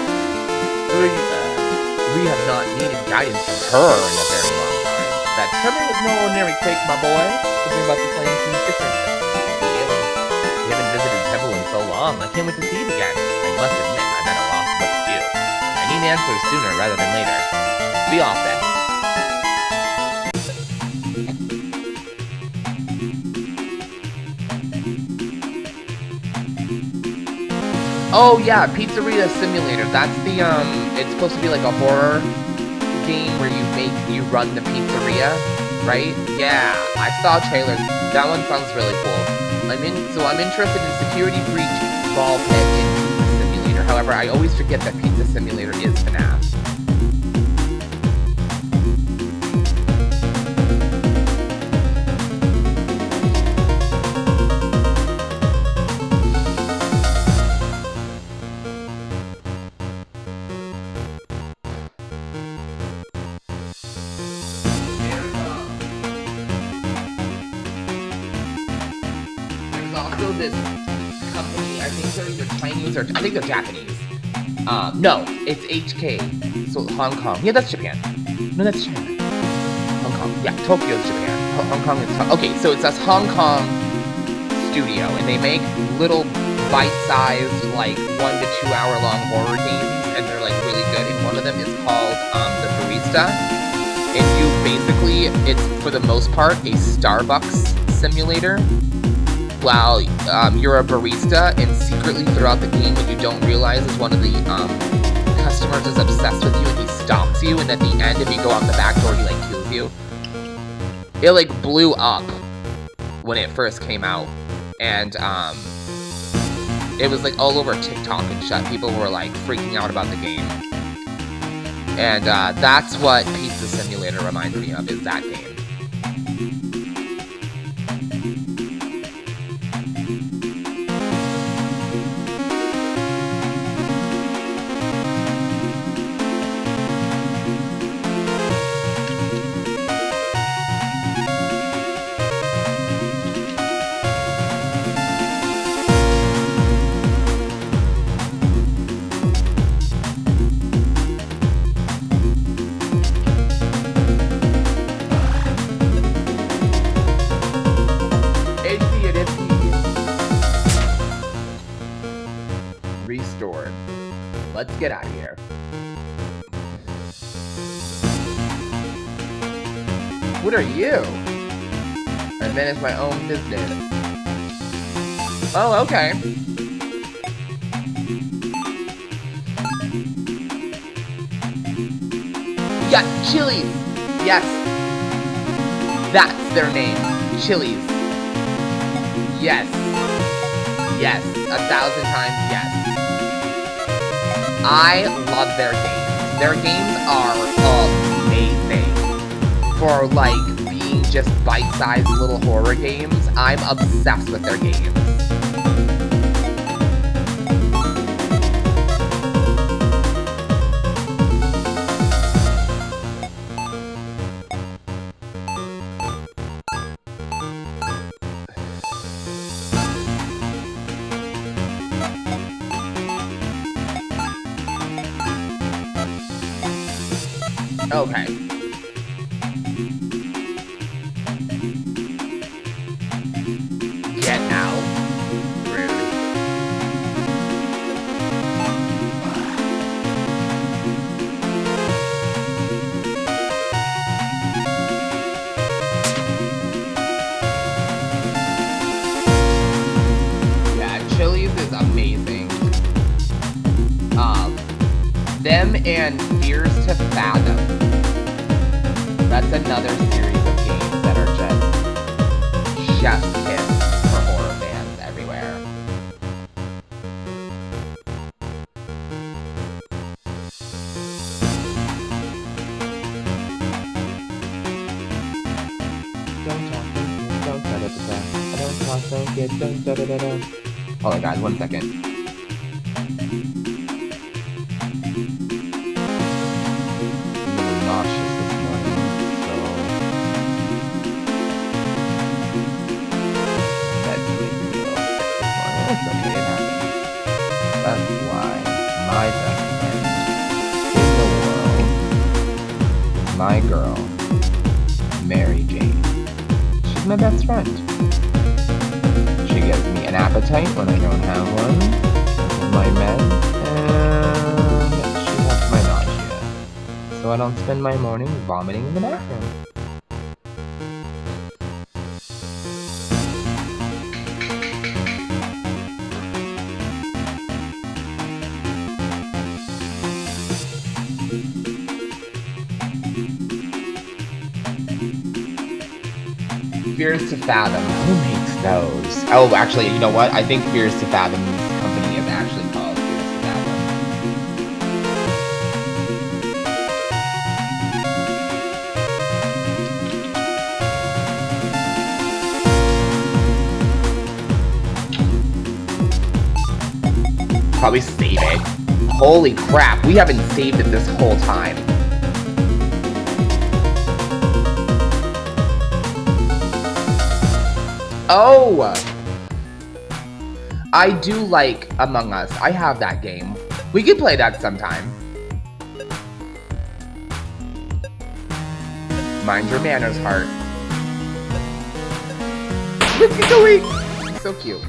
We have not needed guidance from her in a very long time. That tremor was no ordinary quake, my boy. Something about this land seems different. The aliens. We haven't visited the temple in so long. I can't wait to see it again. I must admit, I'm at a loss of what to do. I need answers sooner rather than later. Be off then. Oh yeah, Pizzeria Simulator. That's the it's supposed to be like a horror game where you run the pizzeria, right? Yeah, I saw trailers. That one sounds really cool. I'm interested in Security Breach, Ball Pit, and Pizza Simulator. However, I always forget that Pizza Simulator is FNAF. This company, I think they're either Chinese or I think they're Japanese. No, it's HK. So Hong Kong. Yeah, that's Japan. No, that's China. Hong Kong. Yeah, Tokyo's Japan. Hong Kong is okay. So it's this Hong Kong studio, and they make little bite-sized, like 1 to 2 hour long horror games, and they're like really good. And one of them is called The Barista. And you basically, it's for the most part a Starbucks simulator. While you're a barista, and secretly throughout the game, what you don't realize is one of the customers is obsessed with you, and he stalks you, and at the end, if you go out the back door, he like kills you. It like blew up when it first came out, and It was like all over TikTok and shit. People were like freaking out about the game. And that's what Pizza Simulator reminds me of, is that game. Restored. Let's get out of here. What are you? I manage my own business. Oh, okay. Yeah, Chili's. Yes. That's their name. Chili's. Yes. Yes. 1,000 times yes. I love their games. Their games are amazing. For, like, being just bite-sized little horror games, I'm obsessed with their games. Okay. Get out. Rude. Yeah, Chili's is amazing. Them and Fears to Fathom. That's another series of games that are just chef's kiss for horror fans everywhere. Don't talk, don't da-da-da-da. I don't talk, don't get, don't da-da-da-da. Hold on, guys, 1 second. That's why my best friend in the world is my girl, Mary Jane. She's my best friend. She gives me an appetite when I don't have one, with my meds, and she helps my nausea, so I don't spend my morning vomiting in the bathroom. Fears to Fathom. Who makes those? Oh, actually, you know what? I think Fears to Fathom's company is actually called Fears to Fathom. Probably save it. Holy crap, we haven't saved it this whole time. Oh! I do like Among Us. I have that game. We could play that sometime. Mind your manners, heart. Let's get going! So cute.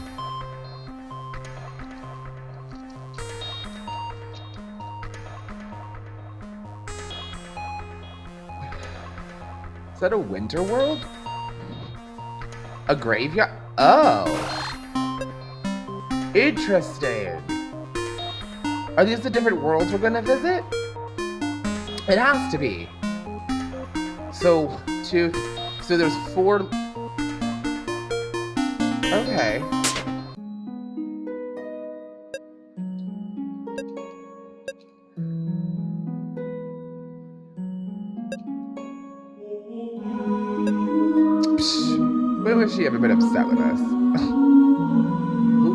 Is that a winter world? A graveyard? Oh. Interesting. Are these the different worlds we're gonna visit? It has to be. So there's 4. Okay. When was she ever been upset with us?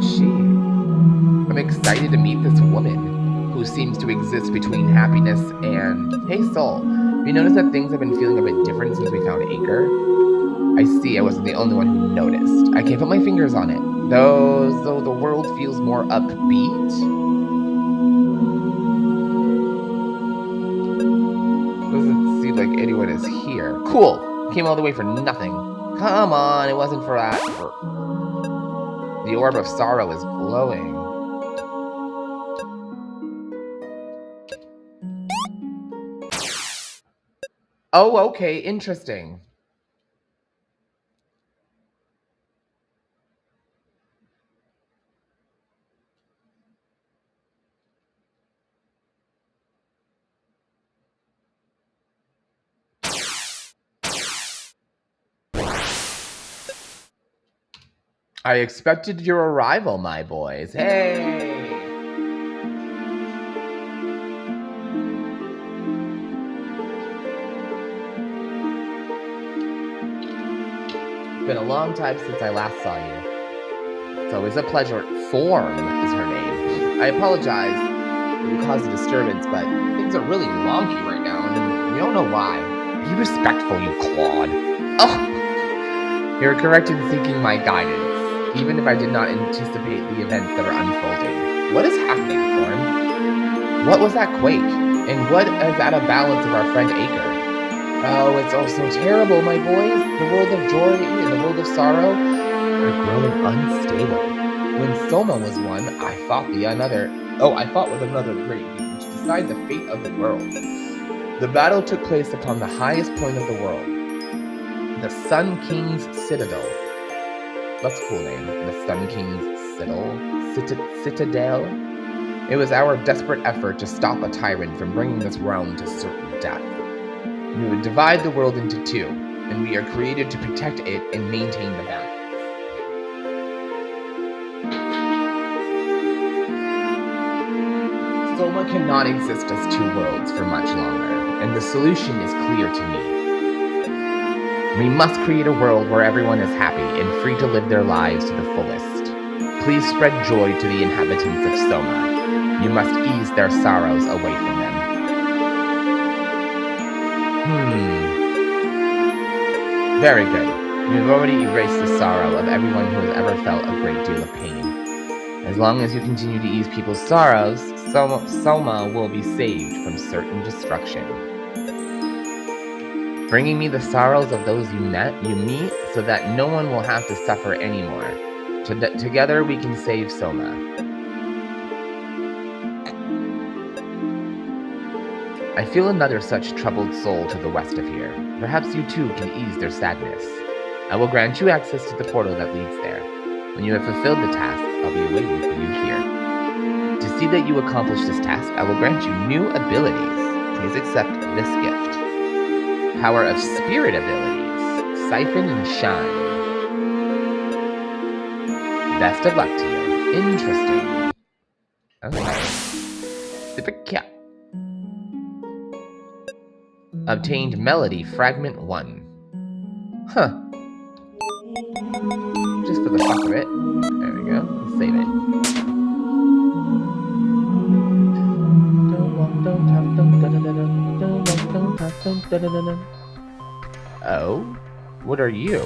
Who's she? I'm excited to meet this woman who seems to exist between happiness and... Hey, Soul, have you noticed that things have been feeling a bit different since we found Acre? I see, I wasn't the only one who noticed. I can't put my fingers on it. Though the world feels more upbeat. Doesn't seem like anyone is here. Cool! Came all the way for nothing. Come on, it wasn't for that. The orb of sorrow is glowing. Oh, okay, interesting. I expected your arrival, my boys. Hey! It's been a long time since I last saw you. It's always a pleasure. Form is her name. I apologize if we caused a disturbance, but things are really wonky right now, and we don't know why. Be respectful, you clod. Oh! You're correct in seeking my guidance. Even if I did not anticipate the events that are unfolding. What is happening, Form? What was that quake? And what is out of balance of our friend Acre? Oh, it's all so terrible, my boys. The world of joy and the world of sorrow are growing unstable. When Soma was one, I fought with another great being to decide the fate of the world. The battle took place upon the highest point of the world, the Sun King's Citadel. That's a cool name. The Sun King's Citadel. It was our desperate effort to stop a tyrant from bringing this realm to certain death. We would divide the world into two, and we are created to protect it and maintain the balance. Soma cannot exist as two worlds for much longer, and the solution is clear to me. We must create a world where everyone is happy and free to live their lives to the fullest. Please spread joy to the inhabitants of Soma. You must ease their sorrows away from them. Very good. You've already erased the sorrow of everyone who has ever felt a great deal of pain. As long as you continue to ease people's sorrows, Soma will be saved from certain destruction. Bringing me the sorrows of those you meet, so that no one will have to suffer anymore. Together we can save Soma. I feel another such troubled soul to the west of here. Perhaps you too can ease their sadness. I will grant you access to the portal that leads there. When you have fulfilled the task, I'll be waiting for you here. To see that you accomplish this task, I will grant you new abilities. Please accept this gift. Power of spirit abilities. Siphon and shine. Best of luck to you. Interesting. Okay. Certificate. Obtained melody fragment 1. Huh. Just for the fuck of it. There we go. Let's save it. Oh? What are you?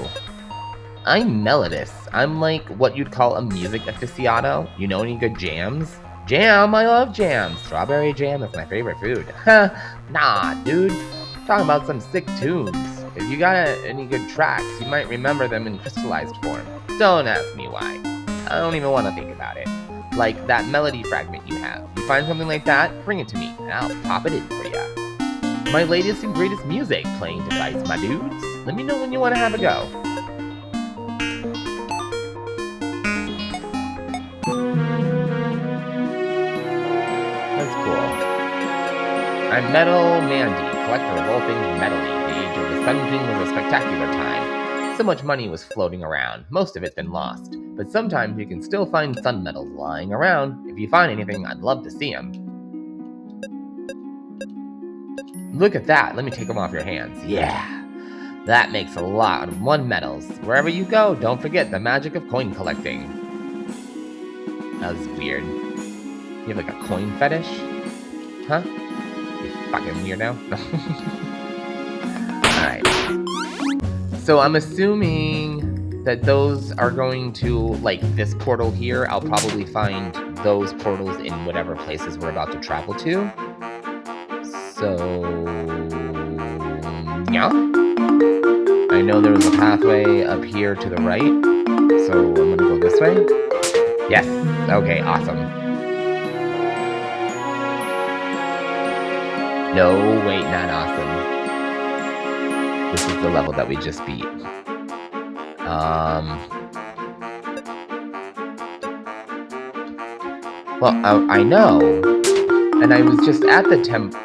I'm Melodus. I'm like what you'd call a music aficionado. You know any good jams? Jam? I love jam. Strawberry jam is my favorite food. Nah, dude. Talking about some sick tunes. If you got any good tracks, you might remember them in crystallized form. Don't ask me why. I don't even want to think about it. Like that melody fragment you have. You find something like that, bring it to me, and I'll pop it in for ya. My latest and greatest music playing device, my dudes. Let me know when you want to have a go. That's cool. I'm Metal Mandy, collector of all things metally. The age of the Sun King was a spectacular time. So much money was floating around. Most of it's been lost. But sometimes you can still find sun metals lying around. If you find anything, I'd love to see them. Look at that. Let me take them off your hands. Yeah. That makes a lot of 1 medals. Wherever you go, don't forget the magic of coin collecting. That was weird. You have like a coin fetish? Huh? You fucking weirdo. Alright. So I'm assuming that those are going to, like this portal here, I'll probably find those portals in whatever places we're about to travel to. So, yeah. I know there was a pathway up here to the right, so I'm gonna go this way. Yes, okay, awesome. No, wait, not awesome. This is the level that we just beat. Well, I know, and I was just at the temple.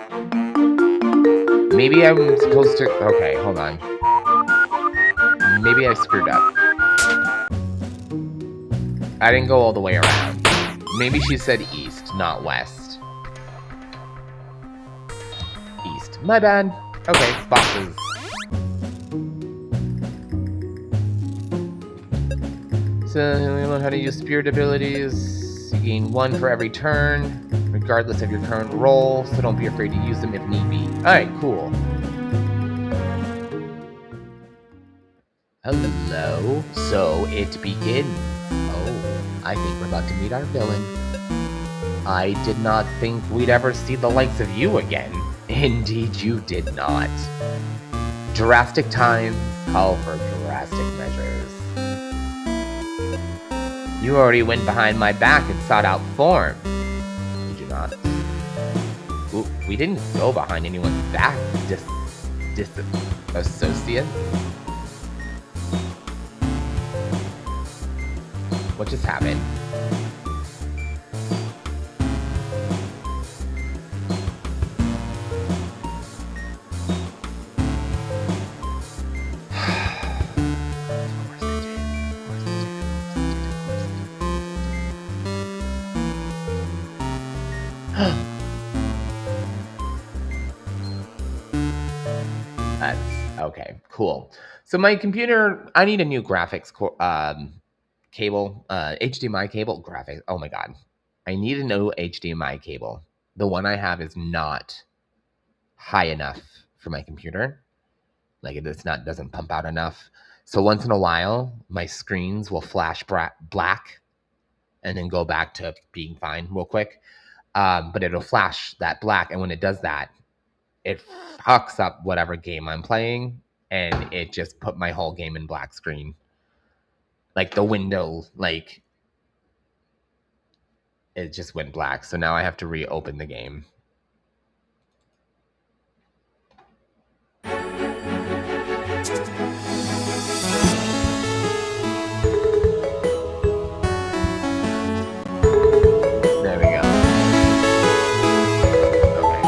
Maybe I'm supposed to, okay, hold on. Maybe I screwed up. I didn't go all the way around. Maybe she said east, not west. East. My bad. Okay, boxes. So, we learn how to use spirit abilities. You gain 1 for every turn, regardless of your current role, so don't be afraid to use them if need be. Alright, cool. Hello. So it begins. Oh, I think we're about to meet our villain. I did not think we'd ever see the likes of you again. Indeed, you did not. Drastic times call for drastic measures. You already went behind my back and sought out form. Did you not? Ooh, we didn't go behind anyone's back, disassociate. What just happened? That's okay, cool. So my computer, I need a new graphics cable, HDMI cable, graphics. Oh my god, I need a new HDMI cable. The one I have is not high enough for my computer. Like doesn't pump out enough. So once in a while, my screens will flash black, and then go back to being fine real quick. But it'll flash that black, and when it does that, it fucks up whatever game I'm playing, and it just put my whole game in black screen. Like the window, like it just went black. So now I have to reopen the game. There we go. Okay.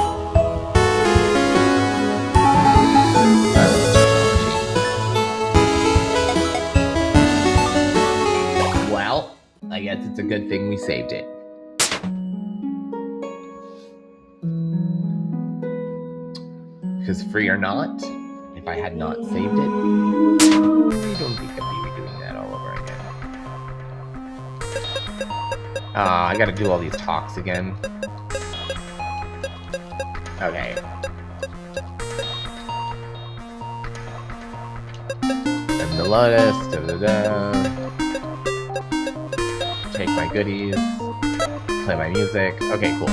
Well, I guess it's a good thing we saved it. Because free or not, if I had not saved it, I don't think I'd be redoing that all over again. I gotta do all these talks again. Okay. And the lotus, take my goodies, play my music. Okay, cool.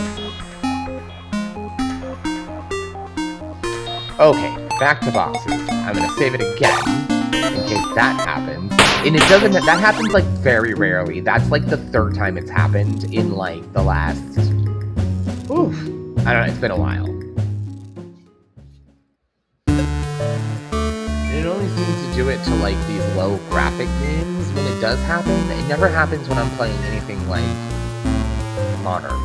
Okay, back to boxes. I'm gonna save it again, in case that happens. And it doesn't, that happens like very rarely. That's like the 3rd time it's happened in like the last, oof, I don't know, it's been a while. It only seems to do it to like these low graphic games when it does happen. It never happens when I'm playing anything like modern.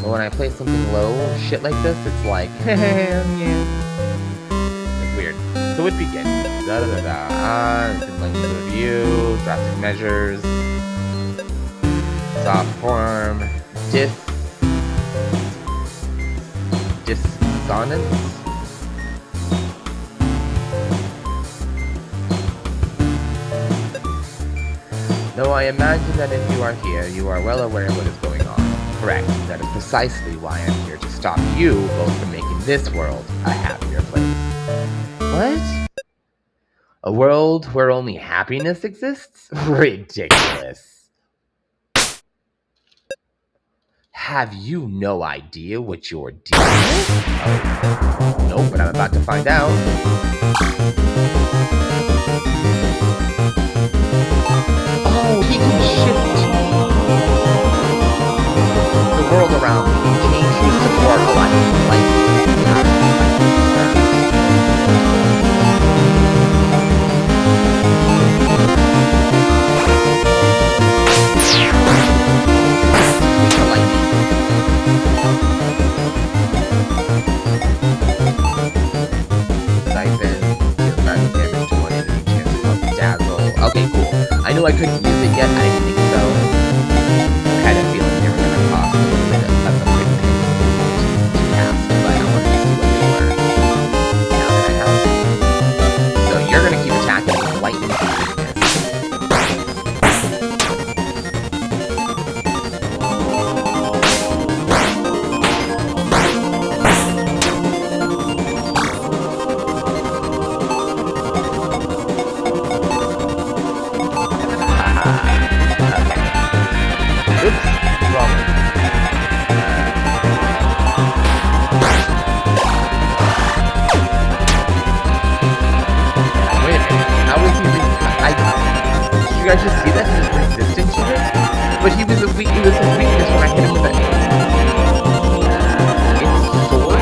But when I play something low, shit like this, it's like, yeah. It's weird. So it begins. Language review, drastic measures, soft form, dissonance. Though I imagine that if you are here, you are well aware of what is going on. Correct. That is precisely why I'm here to stop you both from making this world a happier place. What? A world where only happiness exists? Ridiculous. Have you no idea what you're dealing with? Oh, no, but I'm about to find out. Oh, he can shift the world around me, change his support Okay, cool. I knew I couldn't use it yet. I didn't think so. I had a feeling they were going to cost a little bit of a quick pick to cast, but I wanted to see what they were. Now that I have them. So you're going to keep attacking with lightning and weakness. You guys just see that he was resistant to it? But he was his weakness when I hit him with it. It's sword?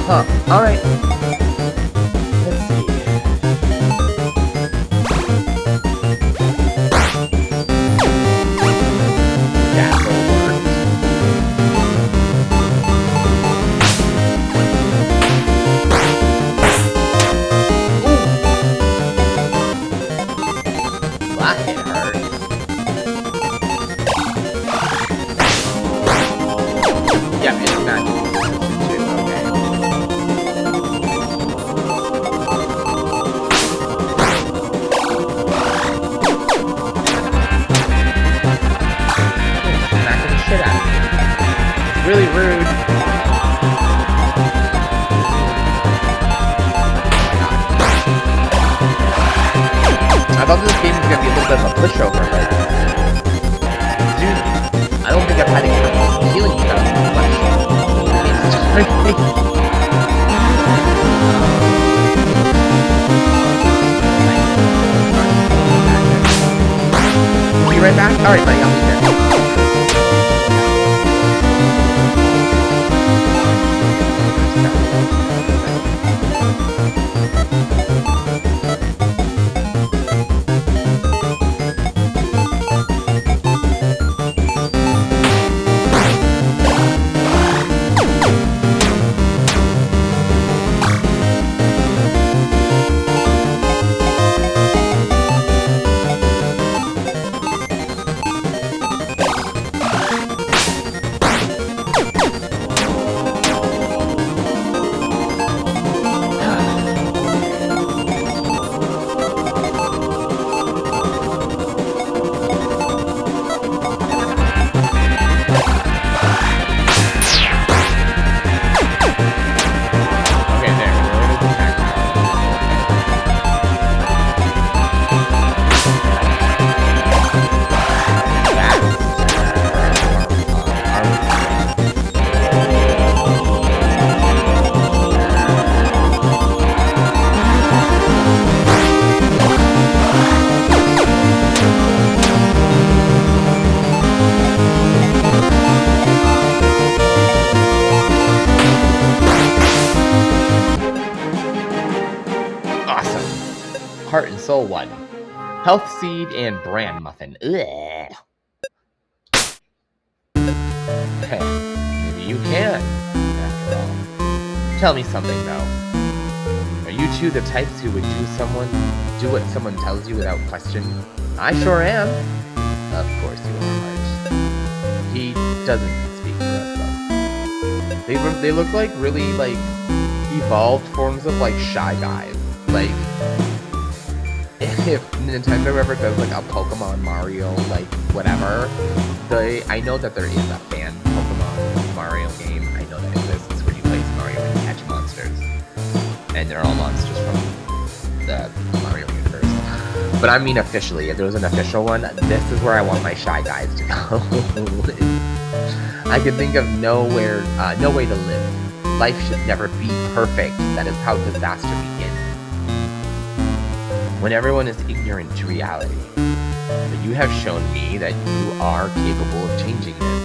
Huh, alright. Let's see. Really rude. I thought this game was gonna be a little bit of a pushover, but dude, I don't think I've had any healing stuff much. Be right back? Alright, buddy, I'll be there. Heart and Soul 1. Health Seed and Bran Muffin. Ugh. Maybe you can, after all. Tell me something, though. Are you two the types who would do do what someone tells you without question? I sure am. Of course you are, Art. He doesn't speak for us, though. They look like really, like, evolved forms of, like, Shy Guys. Like, if Nintendo ever does, like, a Pokemon Mario, like, whatever, I know that there is a fan Pokemon Mario game. I know that exists where you play as Mario and catch monsters. And they're all monsters from the Mario universe. But I mean officially, if there was an official one, this is where I want my Shy Guys to go. I could think of no way to live. Life should never be perfect. That is how disaster begins. When everyone is ignorant to reality. But you have shown me that you are capable of changing this.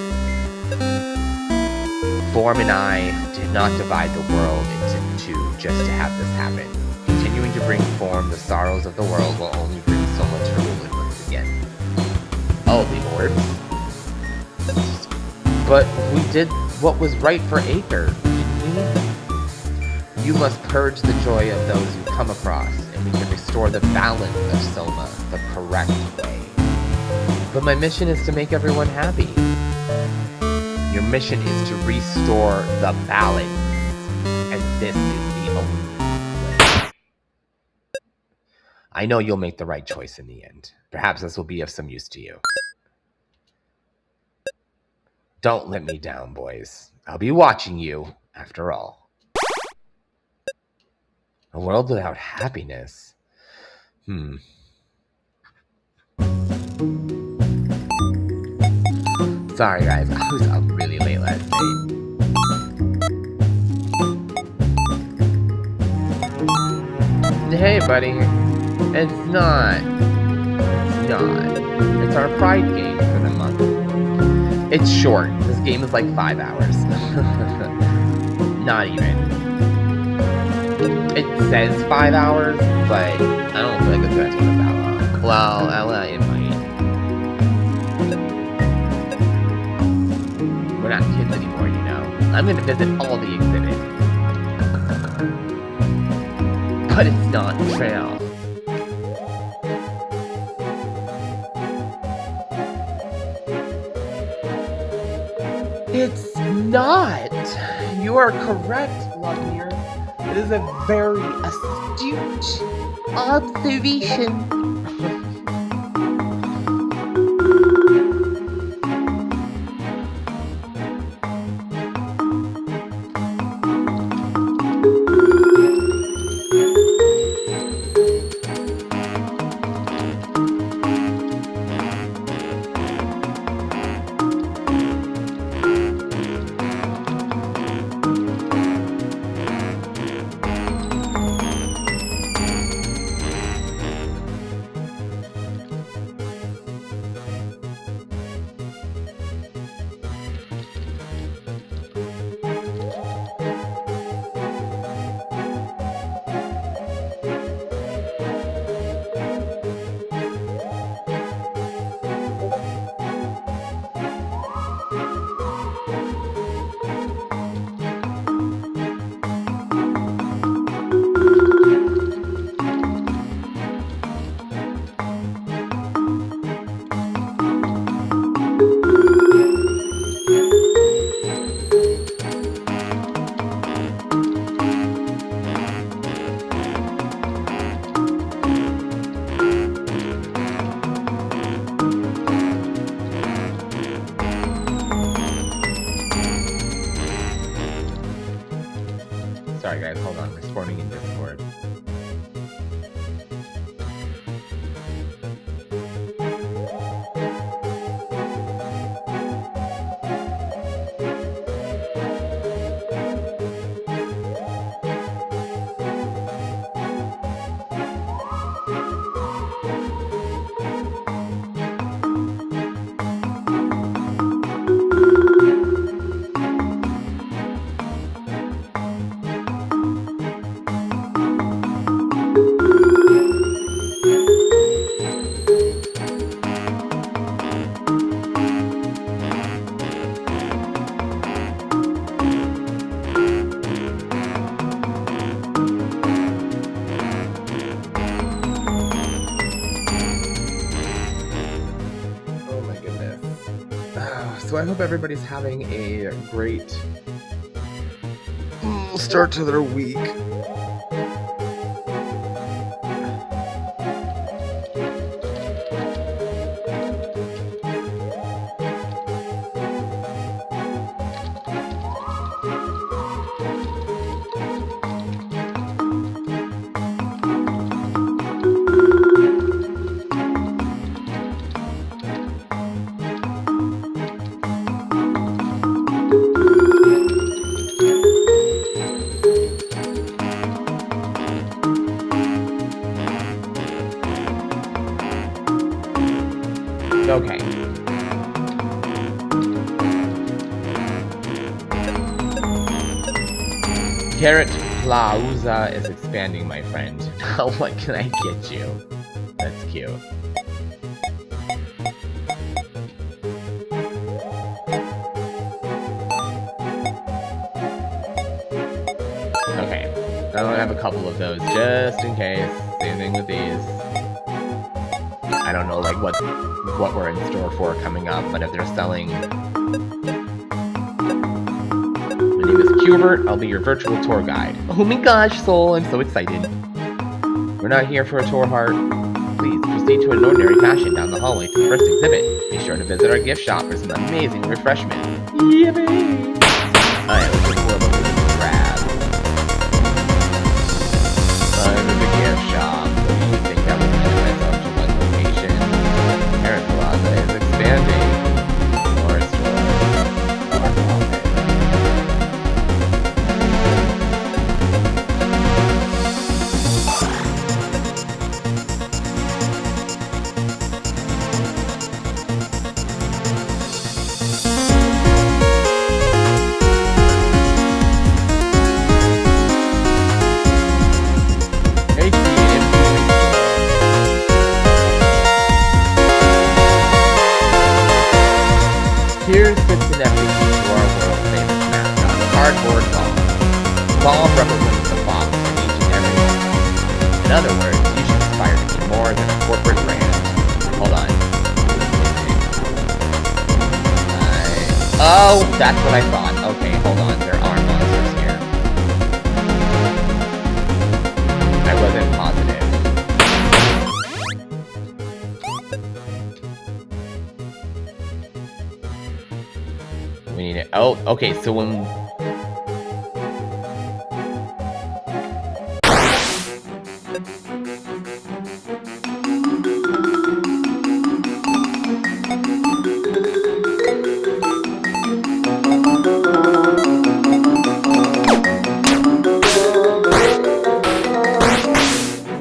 Form and I did not divide the world into two just to have this happen. Continuing to bring form the sorrows of the world will only bring so much ruin once again. Oh, the orbs? But we did what was right for Aker, didn't we? You must purge the joy of those you come across, and we can restore the balance of Soma the correct way. But my mission is to make everyone happy. Your mission is to restore the balance, and this is the only way. I know you'll make the right choice in the end. Perhaps this will be of some use to you. Don't let me down, boys. I'll be watching you, after all. A world without happiness? Sorry, guys. I was up really late last night. Hey, buddy. It's not. It's our Pride game for the month. It's short. This game is like 5 hours. Not even. It says 5 hours, but I don't feel like it's gonna take us that long. Well, it might. We're not kids anymore, you know. I'm gonna visit all the exhibits. But it's not trail. It's not. You are correct, Lovemere. It is a very astute observation. Sorry guys, hold on, we're spawning in Discord. So I hope everybody's having a great start to their week. Okay. Carrot Plaza is expanding, my friend. Now what can I get you? That's cute. Okay. I'll have a couple of those just in case. Same thing with these. I don't know like what we're in store for coming up, but if they're selling... My name is Hubert, I'll be your virtual tour guide. Oh my gosh, Soul, I'm so excited. We're not here for a tour, Heart. Please proceed to an ordinary fashion down the hallway to the first exhibit. Be sure to visit our gift shop for some amazing refreshments. Yippee! I am looking for a little grab. I'm in the gift shop. What do you think I was going to myself to one location? Carrot Plaza is expanding. More stores. More profit. Here sits an effigy to our world-famous mascot, Cardboard Bomb. Bomb represents the box in each and every one. In other words, you should aspire to be more than a corporate brand. Hold on. Oh, that's what I thought. Okay, hold on. There are monsters here. I wasn't positive. We need it. Oh, okay, so when...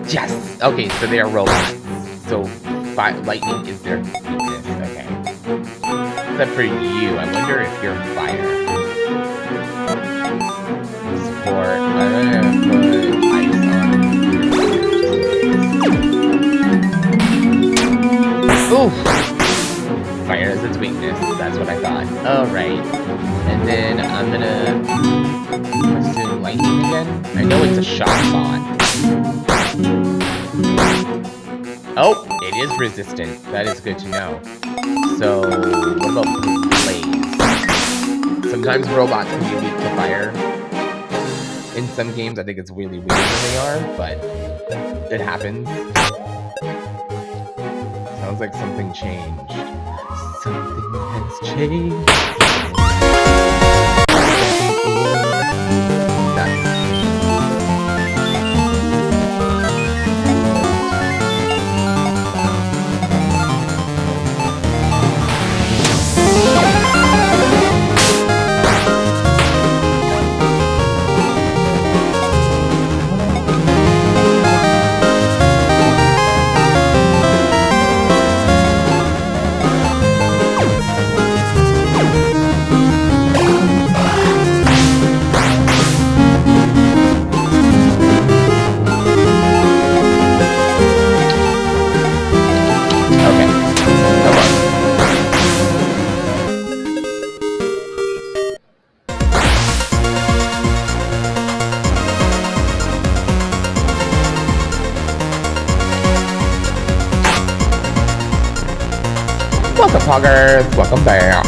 Yes! Okay, so they are robots. So, lightning is their weakness. Okay. Except for you, I wonder if you're fire. Support. I'm gonna put ice on. Oof! Fire is its weakness. That's what I thought. Alright. And then I'm gonna assume lightning again. I know it's a shock bot. Oh, it is resistant. That is good to know. So, what about blaze? Sometimes robots can be weak to fire. In some games, I think it's really weird when they are, but it happens. Sounds like something changed. Something has changed. Welcome, Poggers! Welcome back!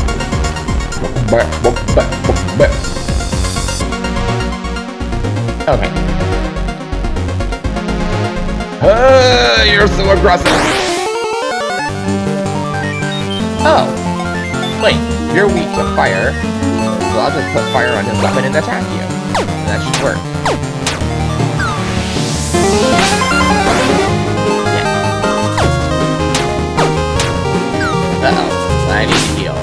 Okay. You're so aggressive. Oh. Wait, you're weak to fire. So I'll just put fire on his weapon and attack you. That should work. Yeah. Uh-oh. I need to heal.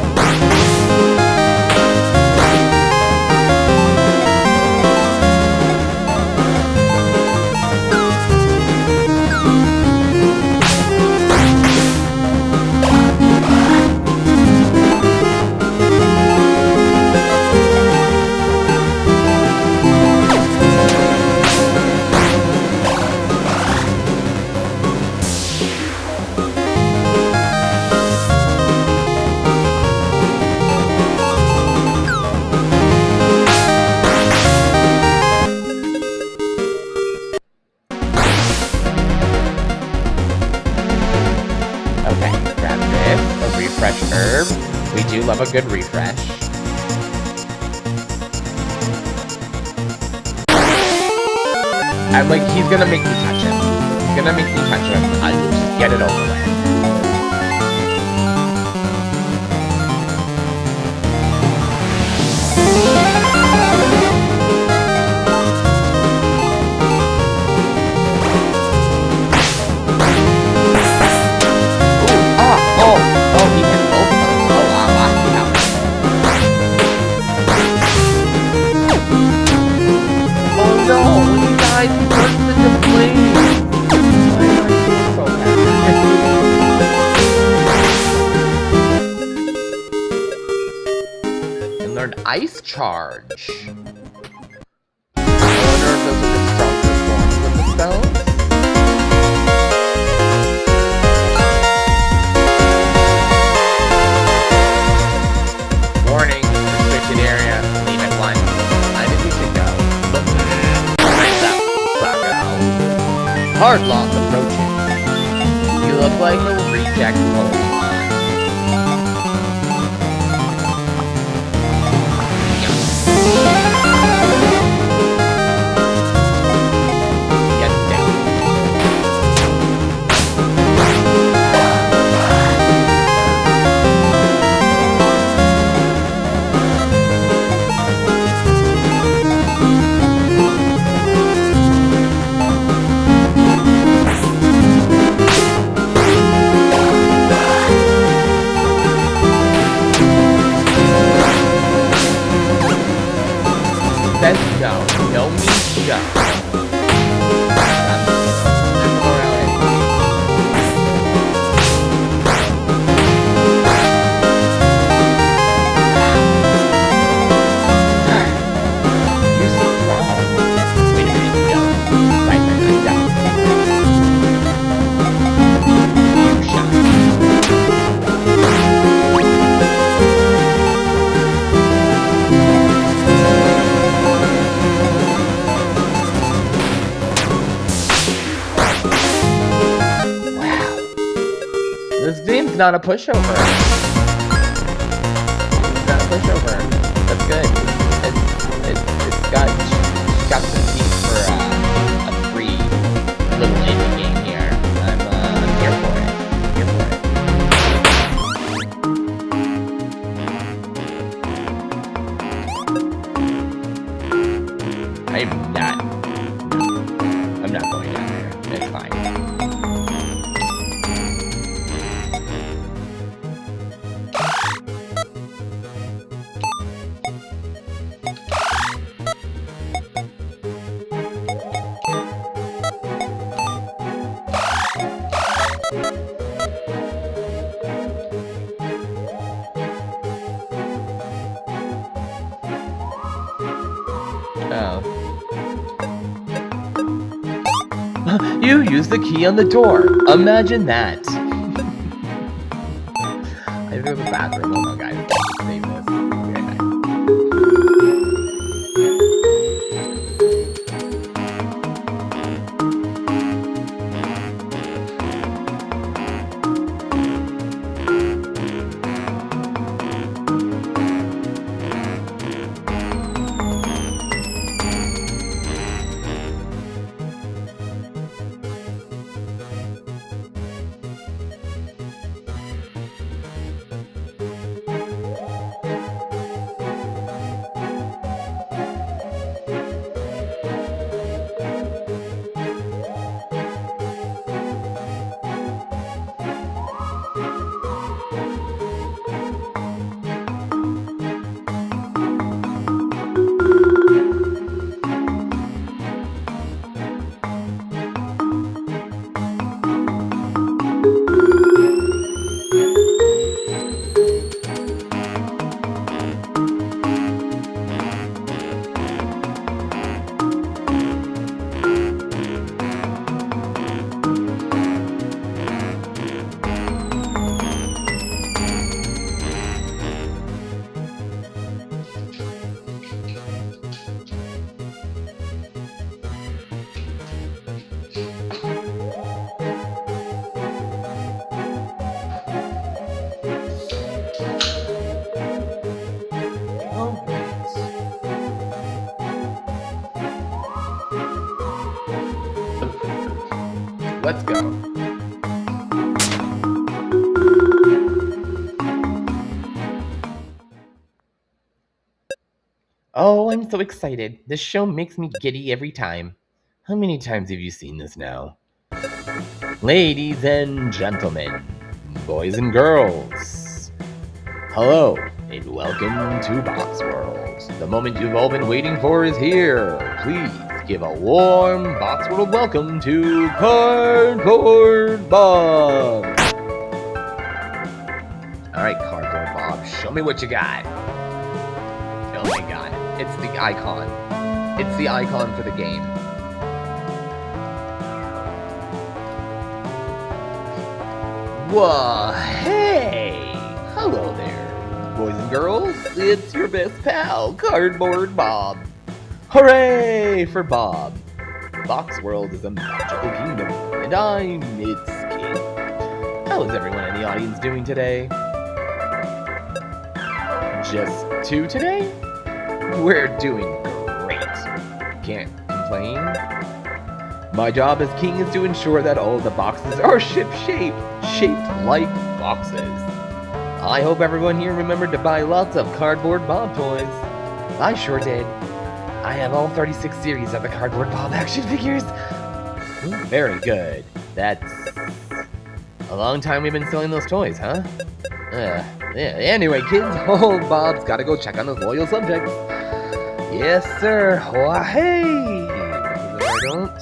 Refresh herb. We do love a good refresh. I'm like, he's gonna make me touch him. He's gonna make me touch him. I'll just get it over with. Ice charge. I wonder if those are the stronger forms of the spells. Warning, restricted area. Leave at once. I think we should go. Time's up, bucko. Hard lock approaching. You look like a reject Pokemon. Not a pushover. It's not a pushover. That's good. It's got some teeth for a free little indie game here. I'm here for it. I'm not going down there. It's fine. You use the key on the door. Imagine that. I have to go to the bathroom. Hold on, guys. Save this. Okay, Let's go. Oh, I'm so excited. This show makes me giddy every time. How many times have you seen this now? Ladies and gentlemen, boys and girls, hello and welcome to Box World. The moment you've all been waiting for is here. Please give a warm Box World welcome to Cardboard Bob. Alright, Cardboard Bob, show me what you got. Oh my god, it's the icon. It's the icon for the game. Whoa, hey! Hello there, boys and girls. It's your best pal, Cardboard Bob. Hooray for Bob! Box World is a magical kingdom, and I'm its king. How is everyone in the audience doing today? Just two today? We're doing great. Can't complain. My job as king is to ensure that all the boxes are shaped like boxes. I hope everyone here remembered to buy lots of Cardboard Bob toys. I sure did. I have all 36 series of the Cardboard Bob action figures. Very good. That's a long time we've been selling those toys, huh? Yeah. Anyway, kids, old Bob's gotta go check on those loyal subjects. Yes, sir. Why, hey! I don't.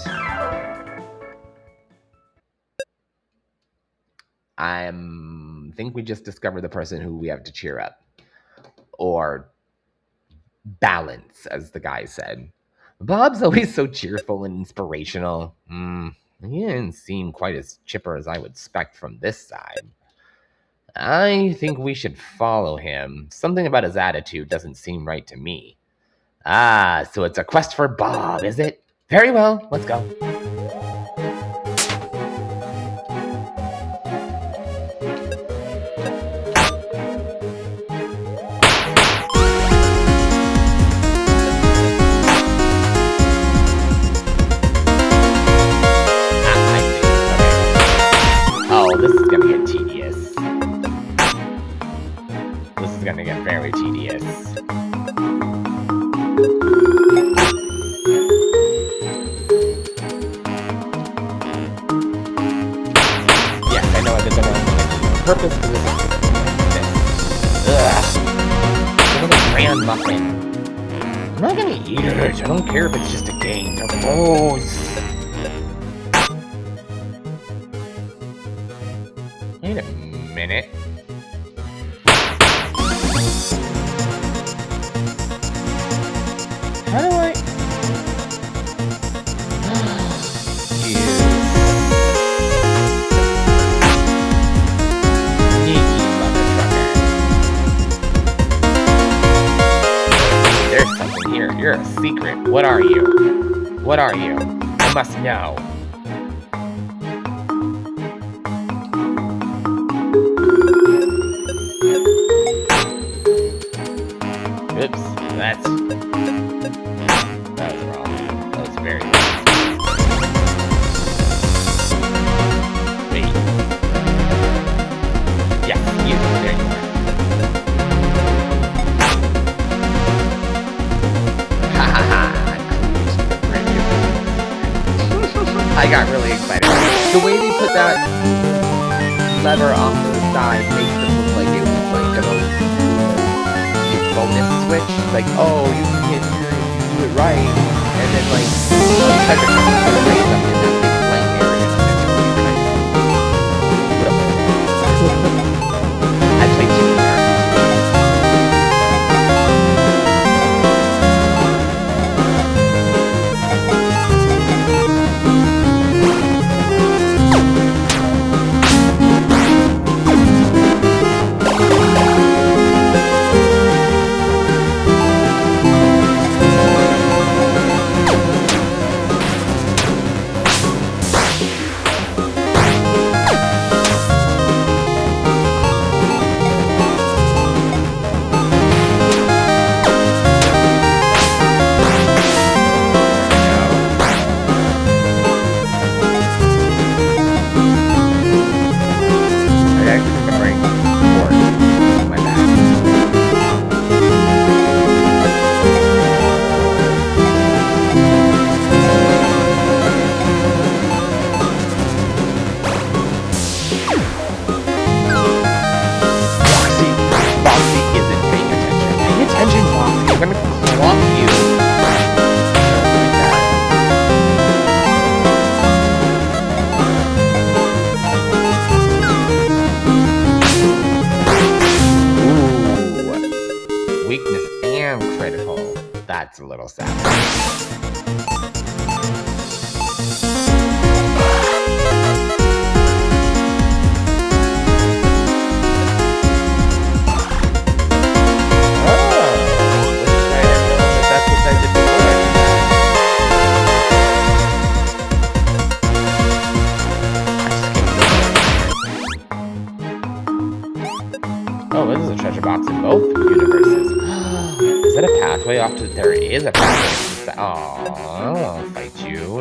I think we just discovered the person who we have to cheer up. Or balance, as the guy said. Bob's always so cheerful and inspirational. He didn't seem quite as chipper as I would expect from this side. I think we should follow him. Something about his attitude doesn't seem right to me. Ah, so it's a quest for Bob, is it? Very well, let's go. Oh, this is gonna get tedious. This is gonna get very tedious. Yes, I know I did that on purpose for this. Ugh. Another grand muffin. I'm not gonna eat it. I don't care if it's just a game. They're gross. Wait a minute. How do I... Sneaky mother trucker. There's something here. You're a secret. What are you? What are you? I must know. Oops, that was wrong. That was very wrong. Wait. Yes, you. There you are. Ha ha ha. I got really excited. The way they put that lever off to the side makes it look like it was like a bonus switch, like, oh, you can hit here if you do it right, and then like type of raise up in that big blank area I played two little savage. Oh, this is a treasure box in both universes. Is that a pathway off to... There is a pathway. Aww, I don't want to fight you.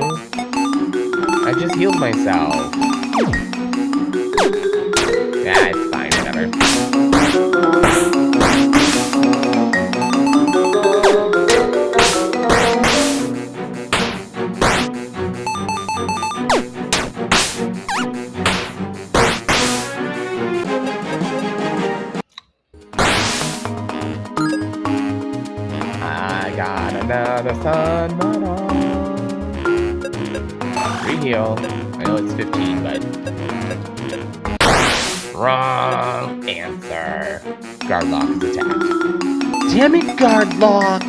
I just healed myself. Yeah, it's fine, whatever. Another sun, re-heal. I know it's 15, but... Wrong answer. Guardlock is attacked. Damn it, Guardlock!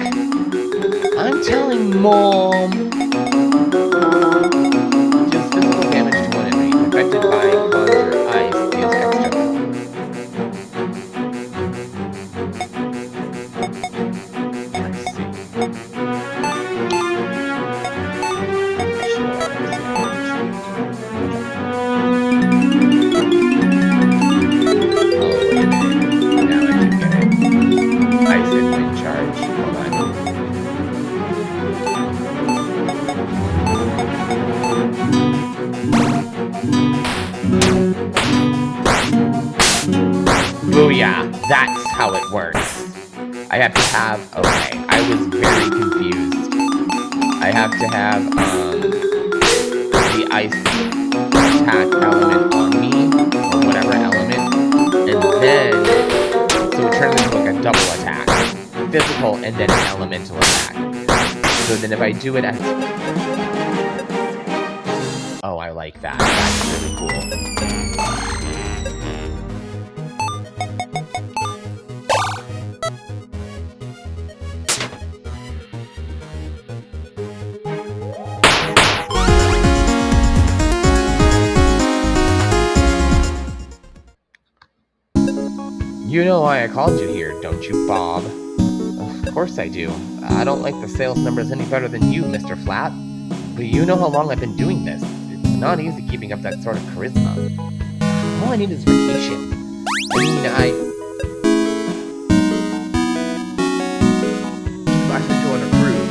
I'm telling Mom! Just physical damage to one enemy. Affected by conjure ice deals extra. Booyah! That's how it works. I have to have... Okay, I was very confused. I have to have, the ice attack element on me, or whatever element, and then... So it turns into like a double attack. Physical, and then an elemental attack. So then if I do it as... Oh, I like that. That's really cool. You know why I called you here, don't you, Bob? Of course I do. I don't like the sales numbers any better than you, Mr. Flat. But you know how long I've been doing this. It's not easy keeping up that sort of charisma. All I need is vacation. I mean, I think you're under proof.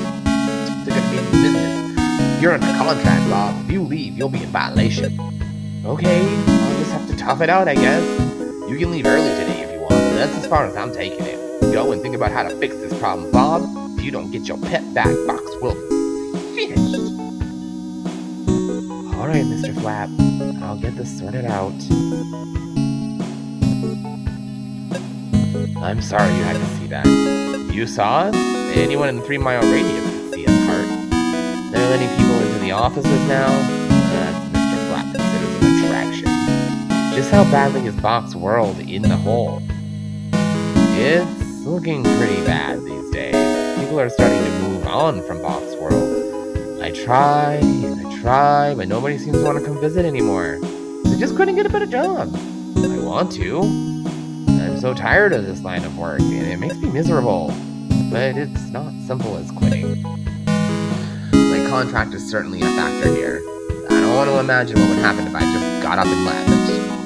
They're gonna be in business. You're under contract, Bob. If you leave, you'll be in violation. Okay, I'll just have to tough it out, I guess. You can leave early today if you want, but that's as far as I'm taking it. Go and think about how to fix this problem, Bob. If you don't get your pet back, Box will be finished. Alright, Mr. Flap. I'll get this sorted out. I'm sorry you had to see that. You saw us? Anyone in the 3-mile radius could see us, Hart. They're letting people into the offices now? That's Mr. Flap considers an attraction. Just how badly is Box World in the hole? It's looking pretty bad these days. People are starting to move on from Box World. I try, but nobody seems to want to come visit anymore. So just couldn't get a better job. I want to. I'm so tired of this line of work, and it makes me miserable. But it's not simple as quitting. My contract is certainly a factor here. I don't want to imagine what would happen if I just got up and left.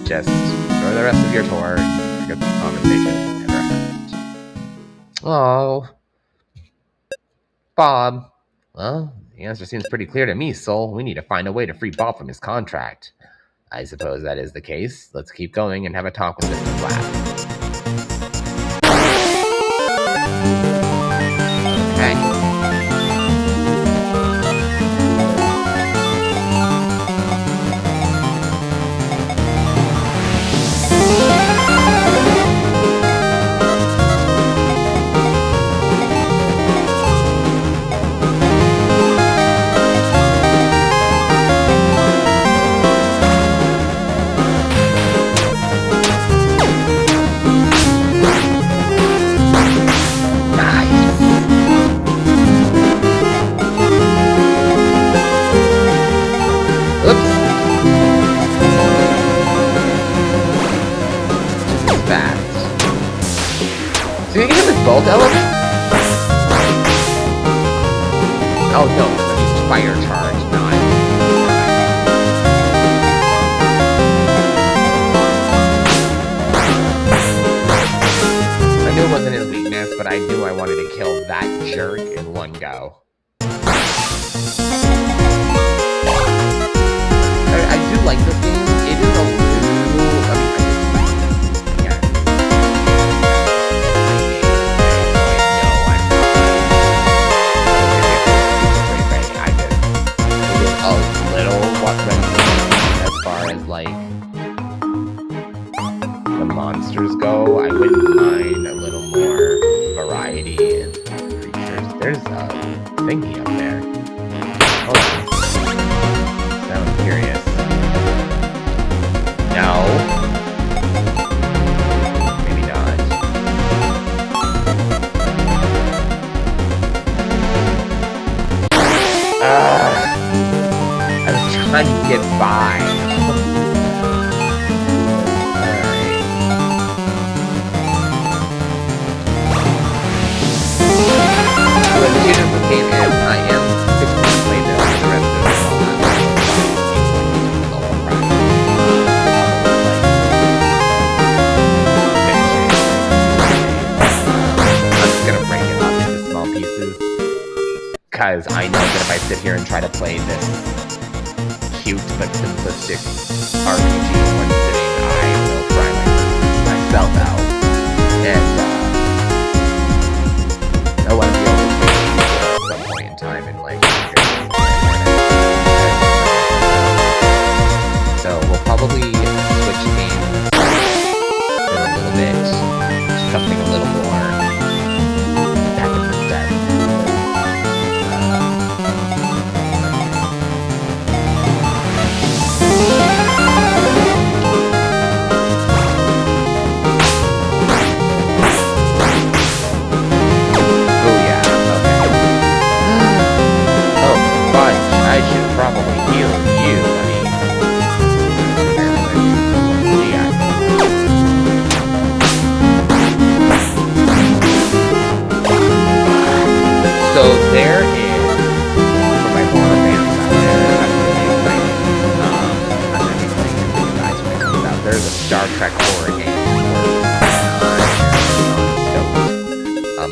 Just enjoy the rest of your tour and forget this conversation ever happened. Oh. Bob. Well, the answer seems pretty clear to me, Sol. We need to find a way to free Bob from his contract. I suppose that is the case. Let's keep going and have a talk with Mr. Flat. Okay. Oh no, I used fire charge, not. I knew it wasn't his weakness, but I knew I wanted to kill that jerk in one go. I do like this game. It is a little. I mean, yeah. I did. It is a little what as far as like the monsters go. I wouldn't mind a little more variety in creatures. There's a thingy up there. Hold on. Now I'm curious. No. Maybe not. I was trying to get by. Alright. So the students who came in, I am 6 minutes late now. The rest of this is all that. Because I know that if I sit here and try to play this cute but simplistic RPG when sitting, I will cry myself out. And I want to be able to play it at some point in time and like. So we'll probably switch games in a little bit to something a little more back in the step. Probably heal you, I mean. Yeah. So there is, for my horror fans out there, I'm really excited. I'm going to be playing it for you guys when it comes out. There's a Star Trek horror game.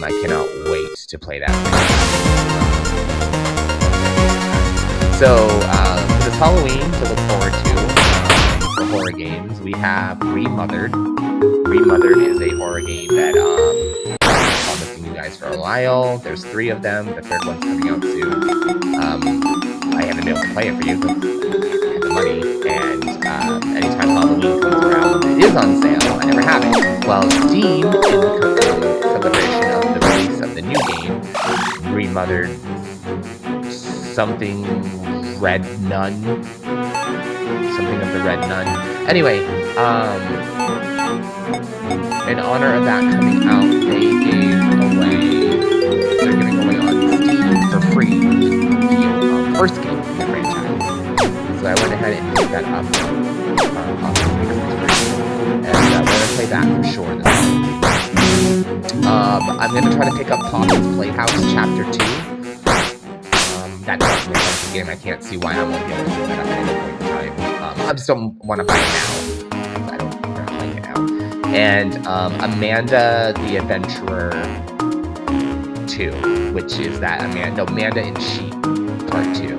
I cannot wait to play that. So, this Halloween, to look forward to for horror games, we have Remothered. Remothered is a horror game that I've been promising you guys for a while. There's 3 of them. The 3rd one's coming out soon. I haven't been able to play it for you because I have the money. And anytime Halloween comes around, it is on sale. I never have it. Well, Steam, in celebration of the release of the new game, Remothered something Red Nun. Something of the Red Nun. Anyway, in honor of that coming out, they gave away, they're giving away on Steam for free the first game in the franchise. So I went ahead and picked that up. And we're going to play that for sure this week. I'm going to try to pick up Poppy's Playhouse Chapter 2. That's a fantastic game. I can't see why I won't be able to pick that up at any point in time. I just don't want to buy it now. I don't like it now. And Amanda the Adventurer 2, which is that Amanda and Sheep Part 2.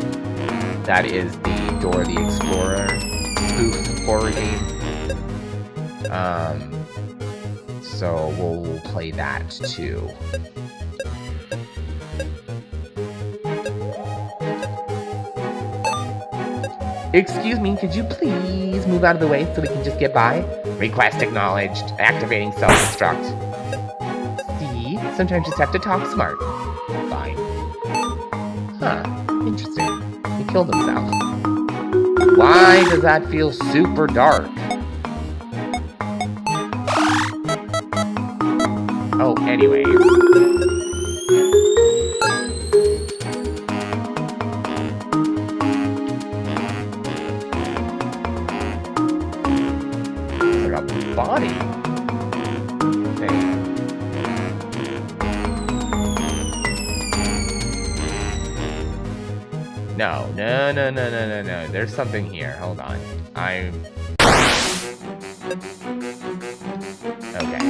That is the Dora the Explorer spoof horror game. So we'll play that too. Excuse me, could you please move out of the way so we can just get by? Request acknowledged. Activating self-destruct. See? Sometimes you just have to talk smart. Fine. Huh. Interesting. He killed himself. Why does that feel super dark? Oh, anyway. Body thing. No. There's something here. Hold on. Okay.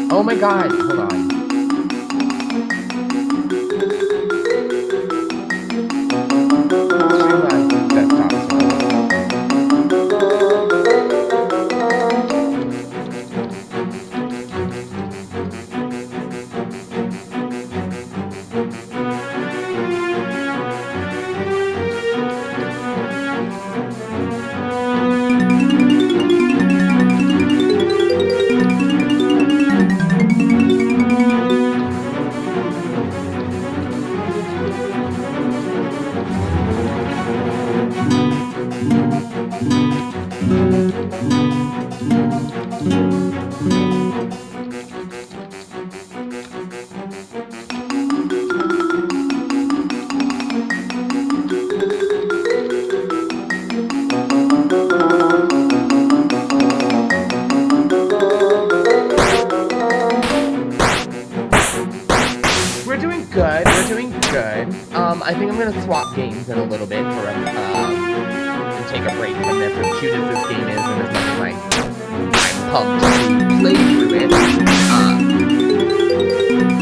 Oh my god, hold on. I think I'm gonna swap games in a little bit for and take a break from this. As cute as this game is, and as much as I'm pumped to play through it,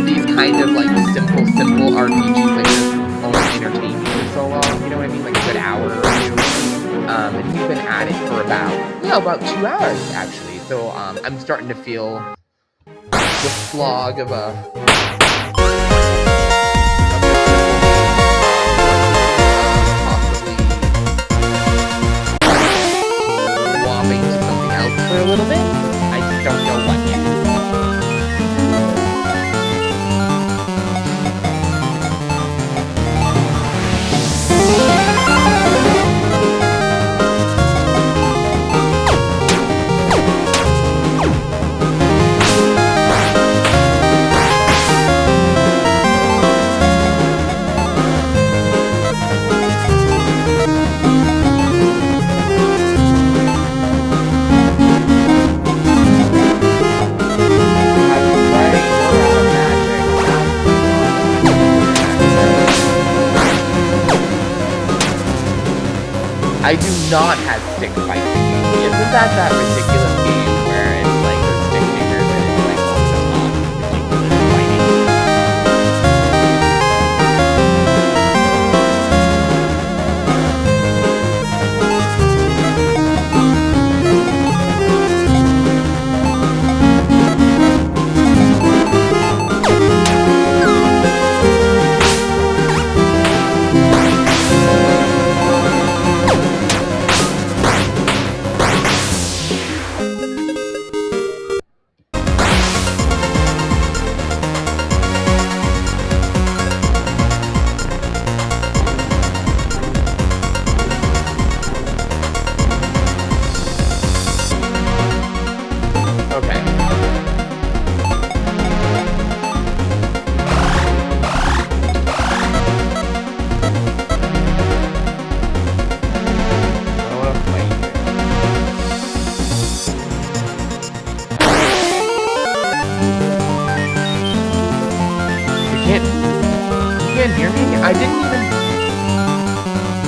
these kind of like simple RPGs like this only entertain me for so long. You know what I mean? Like a good hour or two. And we've been at it for about 2 hours actually. So I'm starting to feel the slog of a. For a little bit. I just don't know what yet. I do not have stick fighting. Isn't that ridiculous game where it's like the stick figures and it's like over the top ridiculous fighting?